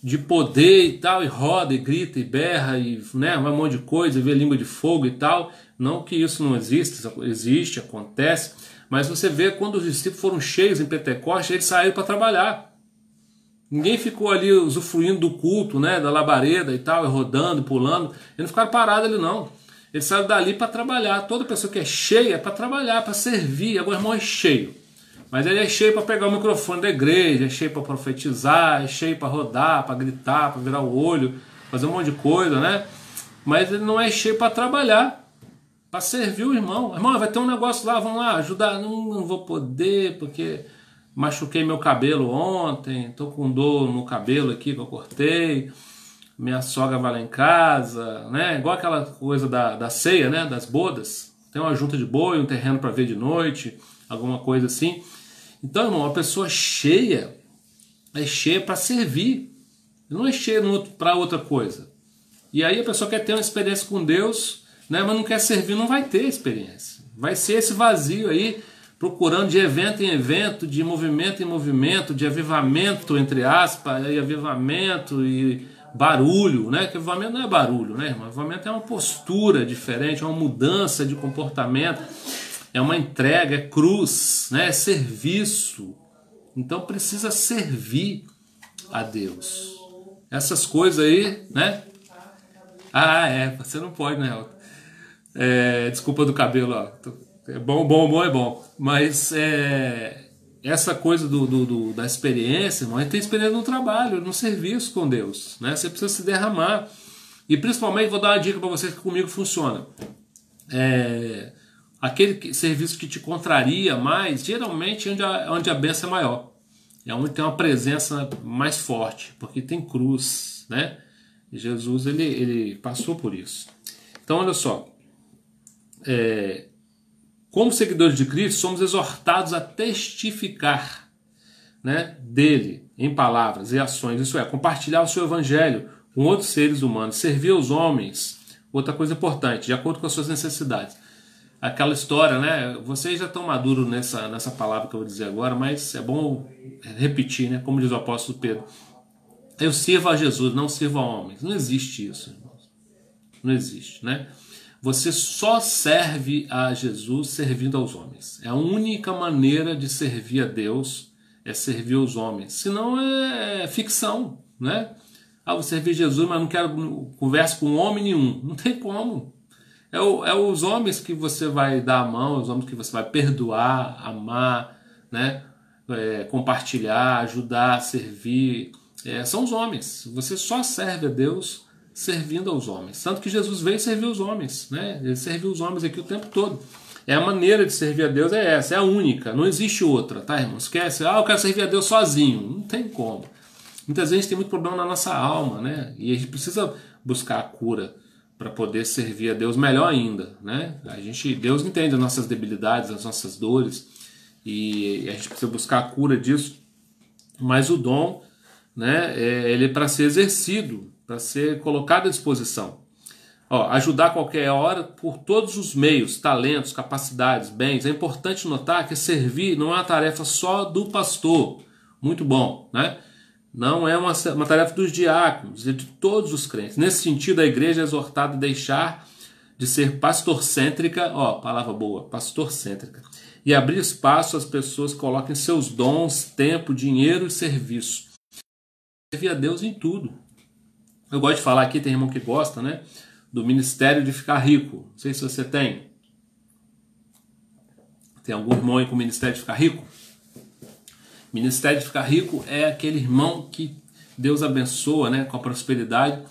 de poder e tal, e roda, e grita, e berra, e né, um monte de coisa, e vê língua de fogo e tal. Não que isso não exista, existe, acontece, mas você vê quando os discípulos foram cheios em Pentecostes, eles saíram para trabalhar. Ninguém ficou ali usufruindo do culto, né, da labareda e tal, e rodando, pulando. Eles não ficaram parados ali, não. Eles saíram dali para trabalhar. Toda pessoa que é cheia é para trabalhar, para servir. Agora o irmão é cheio. Mas ele é cheio para pegar o microfone da igreja, é cheio para profetizar, é cheio para rodar, para gritar, para virar o olho, fazer um monte de coisa, né? Mas ele não é cheio para trabalhar. para servir o irmão. Irmão, vai ter um negócio lá, vamos lá ajudar. Não vou poder porque machuquei meu cabelo ontem, tô com dor no cabelo aqui que eu cortei. Minha sogra vai lá em casa, né? Igual aquela coisa da ceia, né? Das bodas. Tem uma junta de boi, um terreno para ver de noite, alguma coisa assim. Então, irmão, a pessoa cheia é cheia para servir, não é cheia para outra coisa. E aí a pessoa quer ter uma experiência com Deus, né? Mas não quer servir, não vai ter experiência. Vai ser esse vazio aí, procurando de evento em evento, de movimento em movimento, de avivamento, entre aspas, e avivamento e barulho, né? Que avivamento não é barulho, né, irmão? Avivamento é uma postura diferente, é uma mudança de comportamento, é uma entrega, é cruz, né? É serviço. Então precisa servir a Deus. Essas coisas aí, né? Você não pode, né? Desculpa do cabelo, ó. É bom é bom. Mas essa coisa da experiência, irmão, a gente tem experiência no trabalho, no serviço com Deus, né? Você precisa se derramar. E principalmente, vou dar uma dica para vocês que comigo funciona. Aquele serviço que te contraria mais, geralmente onde a bênção é maior. É onde tem uma presença mais forte, porque tem cruz, né? E Jesus, ele passou por isso. Então, olha só. Como seguidores de Cristo, somos exortados a testificar, né, dele em palavras e ações, isso é, compartilhar o seu evangelho com outros seres humanos, servir aos homens, outra coisa importante, de acordo com as suas necessidades. Aquela história, né, vocês já estão maduros nessa palavra que eu vou dizer agora, mas é bom repetir, né, como diz o apóstolo Pedro, eu sirvo a Jesus, não sirvo a homens. Não existe isso, irmãos. Não existe, né? Você só serve a Jesus servindo aos homens. É a única maneira de servir a Deus, é servir aos homens. Senão é ficção, né? Vou servir Jesus, mas não quero conversa com homem nenhum. Não tem como. É os homens que você vai dar a mão, os homens que você vai perdoar, amar, né? Compartilhar, ajudar, servir. São os homens. Você só serve a Deus servindo aos homens. Tanto que Jesus veio servir os homens, né? Ele serviu os homens aqui o tempo todo. A maneira de servir a Deus é essa, é a única, não existe outra, tá, irmão? Esquece, eu quero servir a Deus sozinho. Não tem como. Muitas vezes a gente tem muito problema na nossa alma, né? E a gente precisa buscar a cura para poder servir a Deus melhor ainda, né? Deus entende as nossas debilidades, as nossas dores, e a gente precisa buscar a cura disso. Mas o dom, né, ele é para ser exercido, para ser colocado à disposição. Ajudar a qualquer hora por todos os meios, talentos, capacidades, bens. É importante notar que servir não é uma tarefa só do pastor. Muito bom, né? Não é uma tarefa dos diáconos, é de todos os crentes. Nesse sentido, a igreja é exortada a deixar de ser pastorcêntrica, palavra boa, pastorcêntrica, e abrir espaço às pessoas que coloquem seus dons, tempo, dinheiro e serviço. Servir a Deus em tudo. Eu gosto de falar aqui, tem irmão que gosta, né? Do ministério de ficar rico. Não sei se você tem. Tem algum irmão aí com o ministério de ficar rico? Ministério de ficar rico é aquele irmão que Deus abençoa, né, com a prosperidade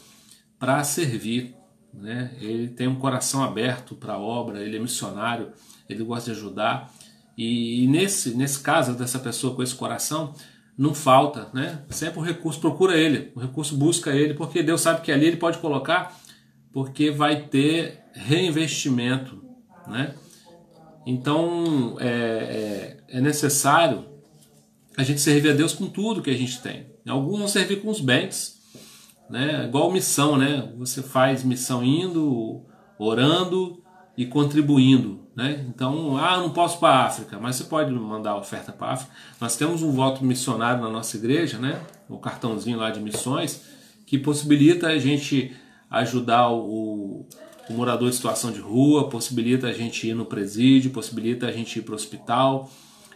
para servir, né? Ele tem um coração aberto para a obra, ele é missionário, ele gosta de ajudar. E nesse caso dessa pessoa com esse coração, não falta, né? Sempre o recurso procura ele, o recurso busca ele, porque Deus sabe que ali ele pode colocar, porque vai ter reinvestimento, né? Então é necessário a gente servir a Deus com tudo que a gente tem. Alguns vão servir com os bens, né? Igual missão, né? Você faz missão indo, orando e contribuindo, né? Então, não posso para a África, mas você pode mandar oferta para a África. Nós temos um voto missionário na nossa igreja, né? O cartãozinho lá de missões, que possibilita a gente ajudar o morador de situação de rua, possibilita a gente ir no presídio, possibilita a gente ir para o hospital.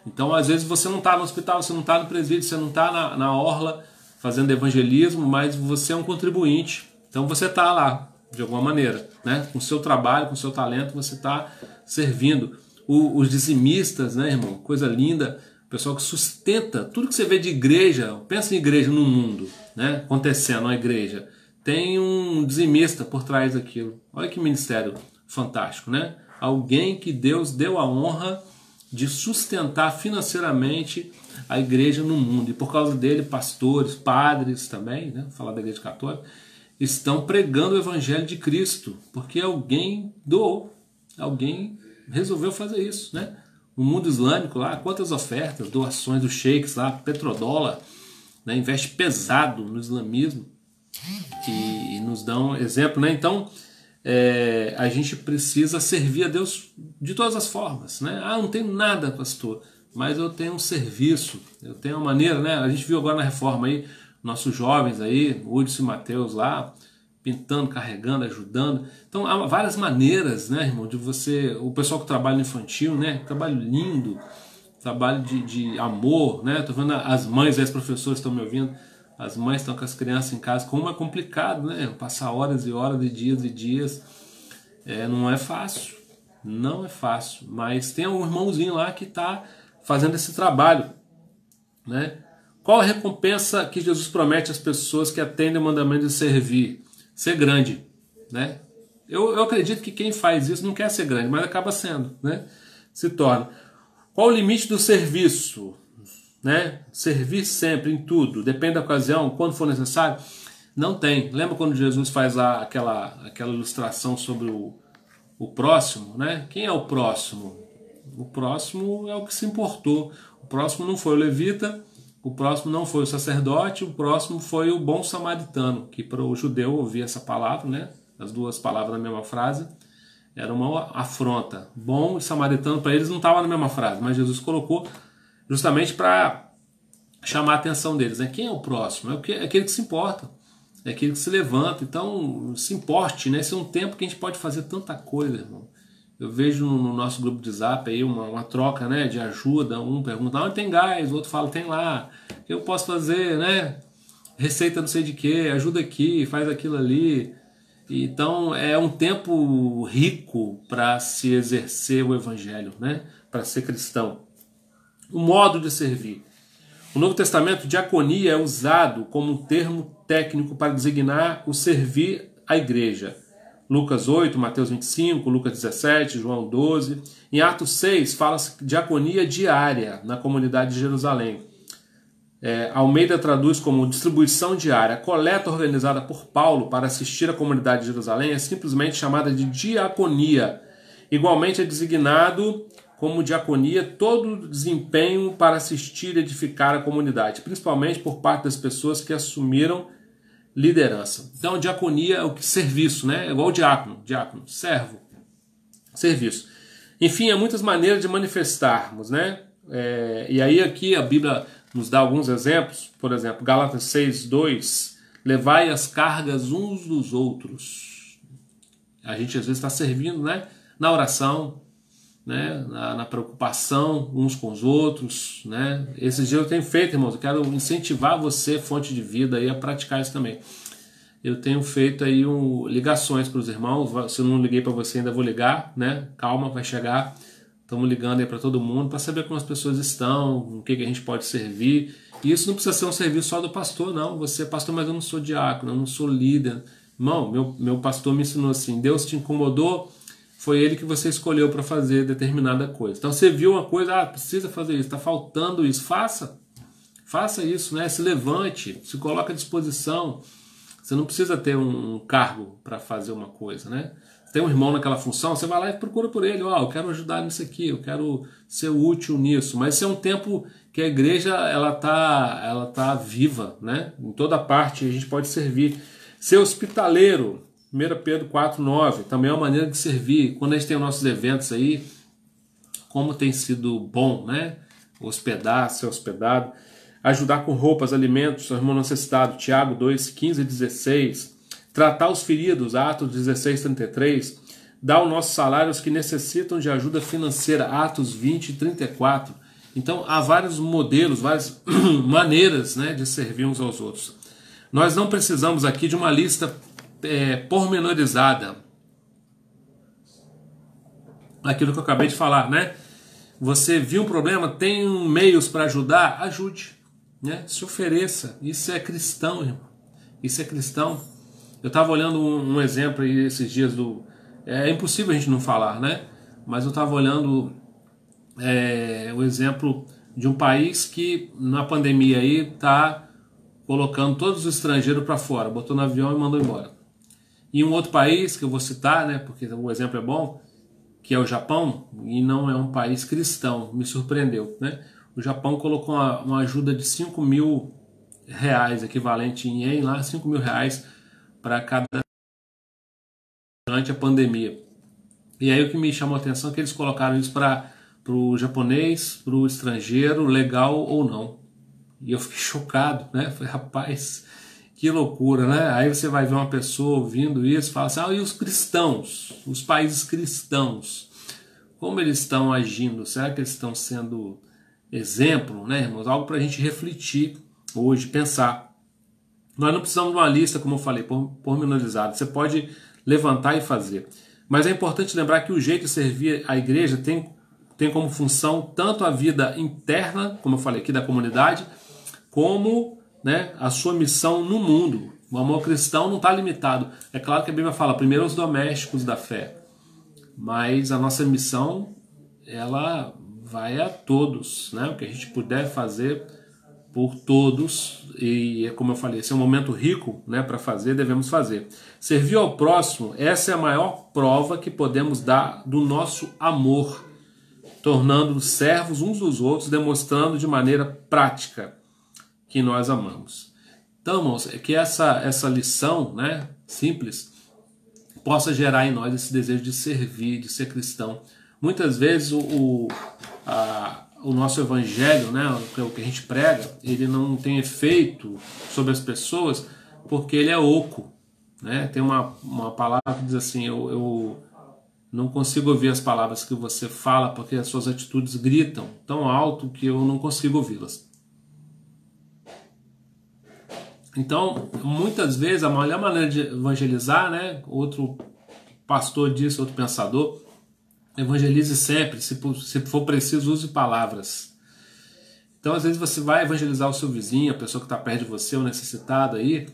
Então, às vezes, você não está no hospital, você não está no presídio, você não está na orla fazendo evangelismo, mas você é um contribuinte. Então, você está lá, de alguma maneira, né? Com o seu trabalho, com o seu talento, você está servindo. Os dizimistas, né, irmão? Coisa linda. O pessoal que sustenta tudo que você vê de igreja. Pensa em igreja no mundo, né? Acontecendo na igreja. Tem um dizimista por trás daquilo. Olha que ministério fantástico, né? alguém que Deus deu a honra de sustentar financeiramente a igreja no mundo. E por causa dele, pastores, padres também, né, vou falar da igreja católica, estão pregando o evangelho de Cristo, porque alguém doou, alguém resolveu fazer isso, né? O mundo islâmico lá, quantas ofertas, doações dos sheiks lá, petrodólar, né, investe pesado no islamismo e nos dão exemplo, né? Então, a gente precisa servir a Deus de todas as formas, né? Ah, não tenho nada, pastor, mas eu tenho um serviço, eu tenho uma maneira, né? A gente viu agora na reforma aí, nossos jovens aí, Hudson e Mateus lá, pintando, carregando, ajudando. Então há várias maneiras, né, irmão, de você, o pessoal que trabalha no infantil, né, trabalho lindo, trabalho de amor, né? Tô vendo as mães, as professores estão me ouvindo, as mães estão com as crianças em casa, como é complicado, né? Passar horas e horas e dias, não é fácil, não é fácil, mas tem um irmãozinho lá que está fazendo esse trabalho, né? Qual a recompensa que Jesus promete às pessoas que atendem o mandamento de servir? Ser grande, né? Eu acredito que quem faz isso não quer ser grande, mas acaba sendo, né? Se torna. Qual o limite do serviço? Né? Servir sempre, em tudo, depende da ocasião, quando for necessário? Não tem. Lembra quando Jesus faz lá aquela ilustração sobre o próximo, né? Quem é o próximo? O próximo é o que se importou. O próximo não foi o levita, o próximo não foi o sacerdote, o próximo foi o bom samaritano, que para o judeu ouvir essa palavra, né? As duas palavras na mesma frase, era uma afronta. Bom e samaritano para eles não estava na mesma frase, mas Jesus colocou justamente para chamar a atenção deles, né? Quem é o próximo? É aquele que se importa, é aquele que se levanta. Então, se importe, né? Esse é um tempo que a gente pode fazer tanta coisa, irmão. Eu vejo no nosso grupo de zap aí uma troca, né, de ajuda. Um pergunta, onde tem gás? O outro fala, tem lá. O que eu posso fazer, né? Receita não sei de quê, ajuda aqui, faz aquilo ali. Então, é um tempo rico para se exercer o evangelho, né? Para ser cristão. O modo de servir. No Novo Testamento, diaconia é usado como um termo técnico para designar o servir à igreja. Lucas 8, Mateus 25, Lucas 17, João 12. Em Atos 6, fala-se de diaconia diária na comunidade de Jerusalém. Almeida traduz como distribuição diária. A coleta organizada por Paulo para assistir a comunidade de Jerusalém é simplesmente chamada de diaconia. Igualmente é designado como diaconia todo desempenho para assistir e edificar a comunidade, principalmente por parte das pessoas que assumiram liderança. Então, diaconia é o que serviço, né? É igual o diácono, servo, serviço. Enfim, há muitas maneiras de manifestarmos, né? E aí aqui a Bíblia nos dá alguns exemplos. Por exemplo, Gálatas 6, 2, levai as cargas uns dos outros. A gente às vezes está servindo, né? Na oração, né? Na preocupação uns com os outros, né? Esses dias eu tenho feito, irmãos, eu quero incentivar você, fonte de vida, aí, a praticar isso também. Eu tenho feito aí ligações para os irmãos. Se eu não liguei para você, ainda vou ligar, né? Calma, vai chegar. Estamos ligando aí para todo mundo para saber como as pessoas estão, o que a gente pode servir. E isso não precisa ser um serviço só do pastor, não. Você é pastor, mas eu não sou diácono, eu não sou líder. Irmão, meu pastor me ensinou assim: Deus te incomodou, foi ele que você escolheu para fazer determinada coisa. Então você viu uma coisa, precisa fazer isso, está faltando isso, faça isso, né? Se levante, se coloque à disposição. Você não precisa ter um cargo para fazer uma coisa, né? Tem um irmão naquela função, você vai lá e procura por ele, eu quero ajudar nisso aqui, eu quero ser útil nisso. Mas esse é um tempo que a igreja ela tá viva, né? Em toda parte a gente pode servir. Ser hospitaleiro, 1 Pedro 4,9, também é uma maneira de servir. Quando a gente tem os nossos eventos aí, como tem sido bom, né? Ser hospedado. Ajudar com roupas, alimentos, ao irmão necessitado, Tiago 2, 15 e 16. Tratar os feridos, Atos 16, 33. Dar o nosso salário aos que necessitam de ajuda financeira, Atos 20 e 34. Então, há vários modelos, várias maneiras, né, de servir uns aos outros. Nós não precisamos aqui de uma lista pormenorizada. Aquilo que eu acabei de falar, né? Você viu um problema, tem meios para ajudar? Ajude, né? Se ofereça. Isso é cristão, irmão. Isso é cristão. Eu estava olhando um exemplo aí esses dias é impossível a gente não falar, né? mas eu estava olhando o exemplo de um país que na pandemia aí está colocando todos os estrangeiros para fora, botou no avião e mandou embora. E um outro país que eu vou citar, né, porque o exemplo é bom, que é o Japão, e não é um país cristão, me surpreendeu, né? O Japão colocou uma ajuda de 5 mil reais, equivalente em ien lá, 5 mil reais para cada durante a pandemia. E aí o que me chamou a atenção é que eles colocaram isso para o japonês, para o estrangeiro, legal ou não. E eu fiquei chocado, né? Falei, rapaz, que loucura, né? Aí você vai ver uma pessoa ouvindo isso e fala assim, e os cristãos, os países cristãos, como eles estão agindo? Será que eles estão sendo exemplo, né, irmãos? Algo para a gente refletir hoje, pensar. Nós não precisamos de uma lista, como eu falei, pormenorizada. Você pode levantar e fazer. Mas é importante lembrar que o jeito de servir a igreja tem como função tanto a vida interna, como eu falei aqui, da comunidade, como, né, a sua missão no mundo. O amor cristão não está limitado. É claro que a Bíblia fala primeiro os domésticos da fé, mas a nossa missão ela vai a todos, né? O que a gente puder fazer por todos, e como eu falei, esse é um momento rico, né, para fazer, devemos fazer. Servir ao próximo, essa é a maior prova que podemos dar do nosso amor, tornando-nos servos uns dos outros, demonstrando de maneira prática que nós amamos. Então, irmãos, é que essa lição, né, simples, possa gerar em nós esse desejo de servir, de ser cristão. Muitas vezes o nosso evangelho, né, o que a gente prega, ele não tem efeito sobre as pessoas porque ele é oco, né? Tem uma palavra que diz assim, eu não consigo ouvir as palavras que você fala porque as suas atitudes gritam tão alto que eu não consigo ouvi-las. Então, muitas vezes, a melhor maneira de evangelizar, né, outro pastor disse, outro pensador, evangelize sempre, se for preciso, use palavras. Então, às vezes, você vai evangelizar o seu vizinho, a pessoa que está perto de você, o necessitado aí,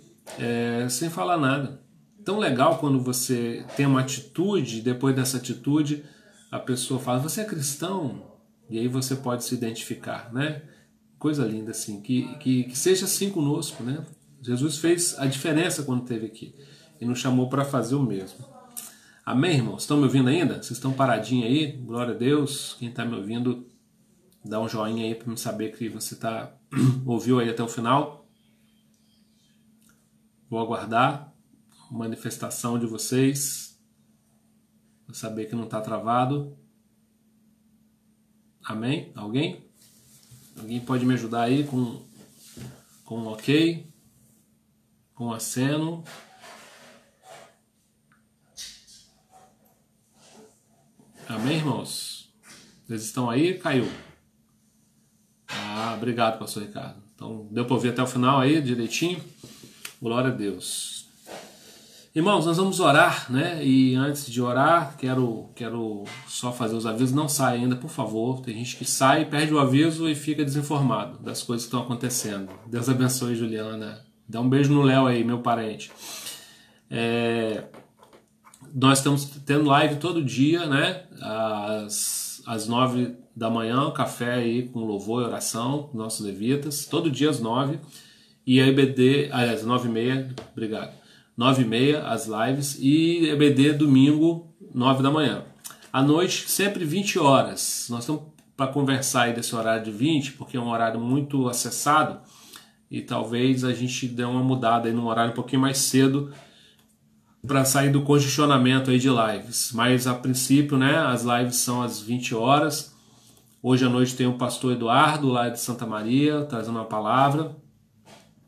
sem falar nada. Tão legal quando você tem uma atitude, depois dessa atitude, a pessoa fala, você é cristão? E aí você pode se identificar, né? Coisa linda, assim, que seja assim conosco, né? Jesus fez a diferença quando esteve aqui e nos chamou para fazer o mesmo. Amém, irmãos? Estão me ouvindo ainda? Vocês estão paradinhos aí? Glória a Deus. Quem está me ouvindo, dá um joinha aí para me saber que você ouviu aí até o final. Vou aguardar a manifestação de vocês, para saber que não está travado. Amém? Alguém? Alguém pode me ajudar aí com um ok? Com um aceno? Amém, irmãos? Vocês estão aí? Caiu. Obrigado, pastor Ricardo. Então, deu para ouvir até o final aí, direitinho? Glória a Deus. Irmãos, nós vamos orar, né? E antes de orar, quero só fazer os avisos. Não sai ainda, por favor. Tem gente que sai, perde o aviso e fica desinformado das coisas que estão acontecendo. Deus abençoe, Juliana. Dá um beijo no Léo aí, meu parente. Nós estamos tendo live todo dia, né? Às 9 da manhã, café aí com louvor e oração, nossos levitas, todo dia às 9. E a EBD, às 9h30, obrigado. 9h30 as lives e EBD domingo, 9 da manhã. À noite, sempre 20 horas. Nós estamos para conversar aí desse horário de 20, porque é um horário muito acessado e talvez a gente dê uma mudada aí num horário um pouquinho mais cedo para sair do congestionamento aí de lives. Mas a princípio, né, as lives são às 20 horas. Hoje à noite tem o pastor Eduardo lá de Santa Maria trazendo uma palavra.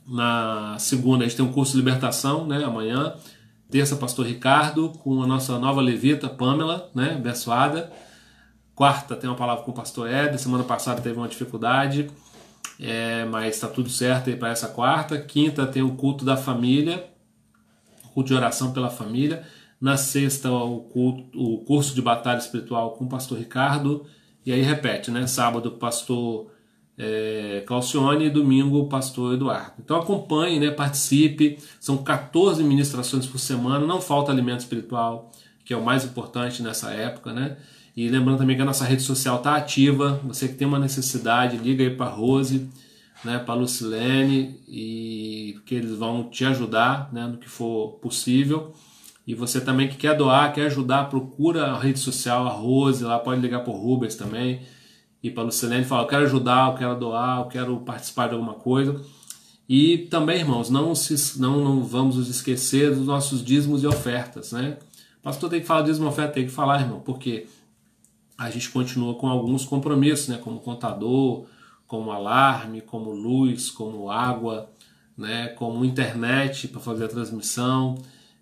Na segunda a gente tem um curso de libertação, né, amanhã. Terça, pastor Ricardo com a nossa nova levita Pamela, né, abençoada. Quarta tem uma palavra com o pastor Éder. Semana passada teve uma dificuldade, mas está tudo certo aí para essa quarta. Quinta tem o culto da família, culto de oração pela família. Na sexta, o curso de batalha espiritual com o pastor Ricardo. E aí repete, né? Sábado, o pastor Claucione e domingo, o pastor Eduardo. Então acompanhe, né? Participe. São 14 ministrações por semana. Não falta alimento espiritual, que é o mais importante nessa época, né? E lembrando também que a nossa rede social está ativa. Você que tem uma necessidade, liga aí para a Rose, né, para a Lucilene, e que eles vão te ajudar, né, no que for possível. E você também que quer doar, quer ajudar, procura a rede social, a Rose, lá pode ligar para o Rubens também. E para a Lucilene, fala, eu quero ajudar, eu quero doar, eu quero participar de alguma coisa. E também, irmãos, não vamos nos esquecer dos nossos dízimos e ofertas, né? O pastor tem que falar dízimo e oferta, tem que falar, irmão, porque a gente continua com alguns compromissos, né? Como contador, como alarme, como luz, como água, né? Como internet para fazer a transmissão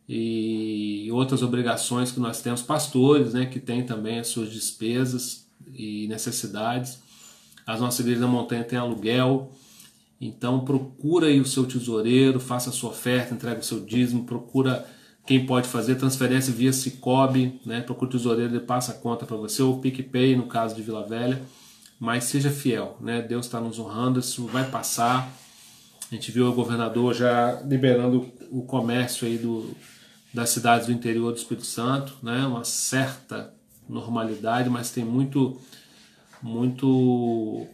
e outras obrigações que nós temos, pastores, né? Que têm também as suas despesas e necessidades. As nossas igrejas da montanha têm aluguel, então procura aí o seu tesoureiro, faça a sua oferta, entrega o seu dízimo, procura quem pode fazer transferência via Sicob, né? Procura o tesoureiro, ele passa a conta para você, ou PicPay no caso de Vila Velha, mas seja fiel, né? Deus está nos honrando, isso vai passar. A gente viu o governador já liberando o comércio aí das cidades do interior do Espírito Santo, né? Uma certa normalidade, mas tem muito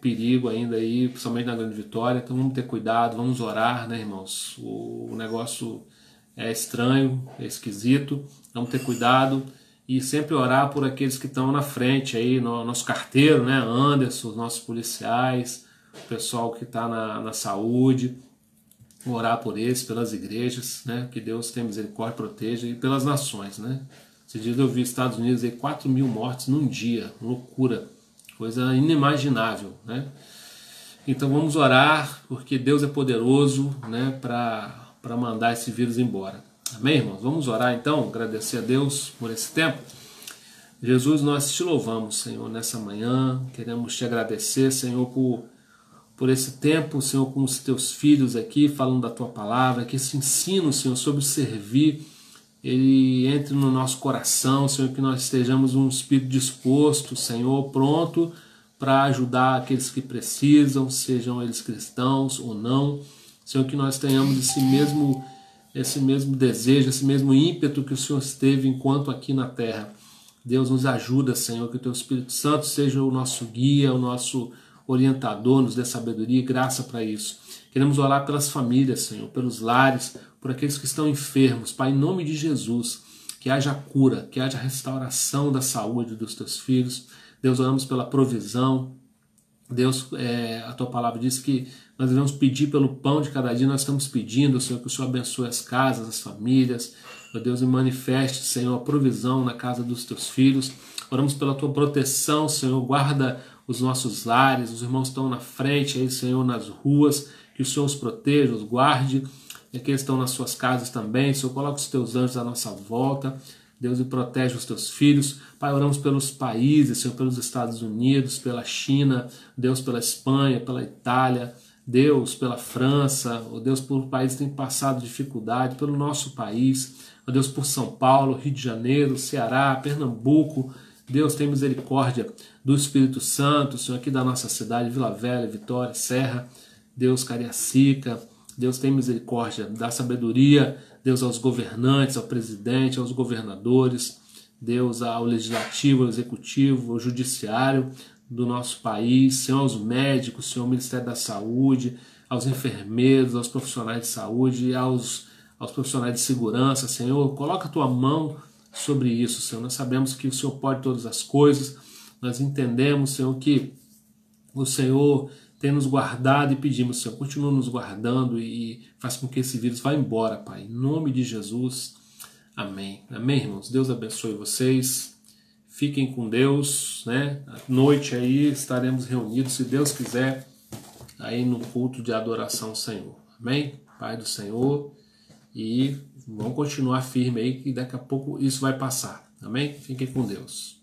perigo ainda aí, principalmente na Grande Vitória, então vamos ter cuidado, vamos orar, né, irmãos? O negócio é estranho, é esquisito, vamos ter cuidado e sempre orar por aqueles que estão na frente aí, nosso carteiro, né, Anderson, os nossos policiais, o pessoal que está na saúde, orar por eles, pelas igrejas, né, que Deus tenha misericórdia, proteja, e pelas nações, né. Esses dias eu vi Estados Unidos aí 4.000 mortes num dia, loucura, coisa inimaginável, né? Então vamos orar, porque Deus é poderoso, né, para mandar esse vírus embora. Amém, irmãos? Vamos orar então, agradecer a Deus por esse tempo. Jesus, nós te louvamos, Senhor, nessa manhã, queremos te agradecer, Senhor, por esse tempo, Senhor, com os teus filhos aqui, falando da tua palavra, que esse ensino, Senhor, sobre servir, ele entre no nosso coração, Senhor, que nós estejamos um espírito disposto, Senhor, pronto para ajudar aqueles que precisam, sejam eles cristãos ou não. Senhor, que nós tenhamos esse mesmo desejo, esse mesmo ímpeto que o Senhor esteve enquanto aqui na terra. Deus nos ajuda, Senhor, que o teu Espírito Santo seja o nosso guia, o nosso orientador, nos dê sabedoria e graça para isso. Queremos orar pelas famílias, Senhor, pelos lares, por aqueles que estão enfermos. Pai, em nome de Jesus, que haja cura, que haja restauração da saúde dos teus filhos. Deus, oramos pela provisão. Deus, a tua palavra diz que nós devemos pedir pelo pão de cada dia. Nós estamos pedindo, Senhor, que o Senhor abençoe as casas, as famílias. Meu Deus, e manifeste, Senhor, a provisão na casa dos teus filhos. Oramos pela tua proteção, Senhor. Guarda os nossos lares, os irmãos estão na frente aí, Senhor, nas ruas. Que o Senhor os proteja, os guarde. E aqueles que estão nas suas casas também, Senhor, coloca os teus anjos à nossa volta. Deus, e protege os teus filhos. Pai, oramos pelos países, Senhor, pelos Estados Unidos, pela China, Deus, pela Espanha, pela Itália, Deus, pela França, ó Deus, por países que têm passado dificuldade, pelo nosso país, ó Deus, por São Paulo, Rio de Janeiro, Ceará, Pernambuco. Deus, tem misericórdia do Espírito Santo, Senhor, aqui da nossa cidade, Vila Velha, Vitória, Serra, Deus, Cariacica. Deus, tem misericórdia, dá sabedoria, Deus, aos governantes, ao presidente, aos governadores, Deus, ao legislativo, ao executivo, ao judiciário do nosso país, Senhor, aos médicos, Senhor, ao Ministério da Saúde, aos enfermeiros, aos profissionais de saúde, aos profissionais de segurança, Senhor, coloca a tua mão sobre isso, Senhor. Nós sabemos que o Senhor pode todas as coisas, nós entendemos, Senhor, que o Senhor tem nos guardado e pedimos, Senhor, continua nos guardando e faz com que esse vírus vá embora, Pai. Em nome de Jesus, amém. Amém, irmãos? Deus abençoe vocês. Fiquem com Deus, né? À noite aí estaremos reunidos, se Deus quiser, aí no culto de adoração ao Senhor. Amém? Pai do Senhor. E vamos continuar firme aí, que daqui a pouco isso vai passar. Amém? Fiquem com Deus.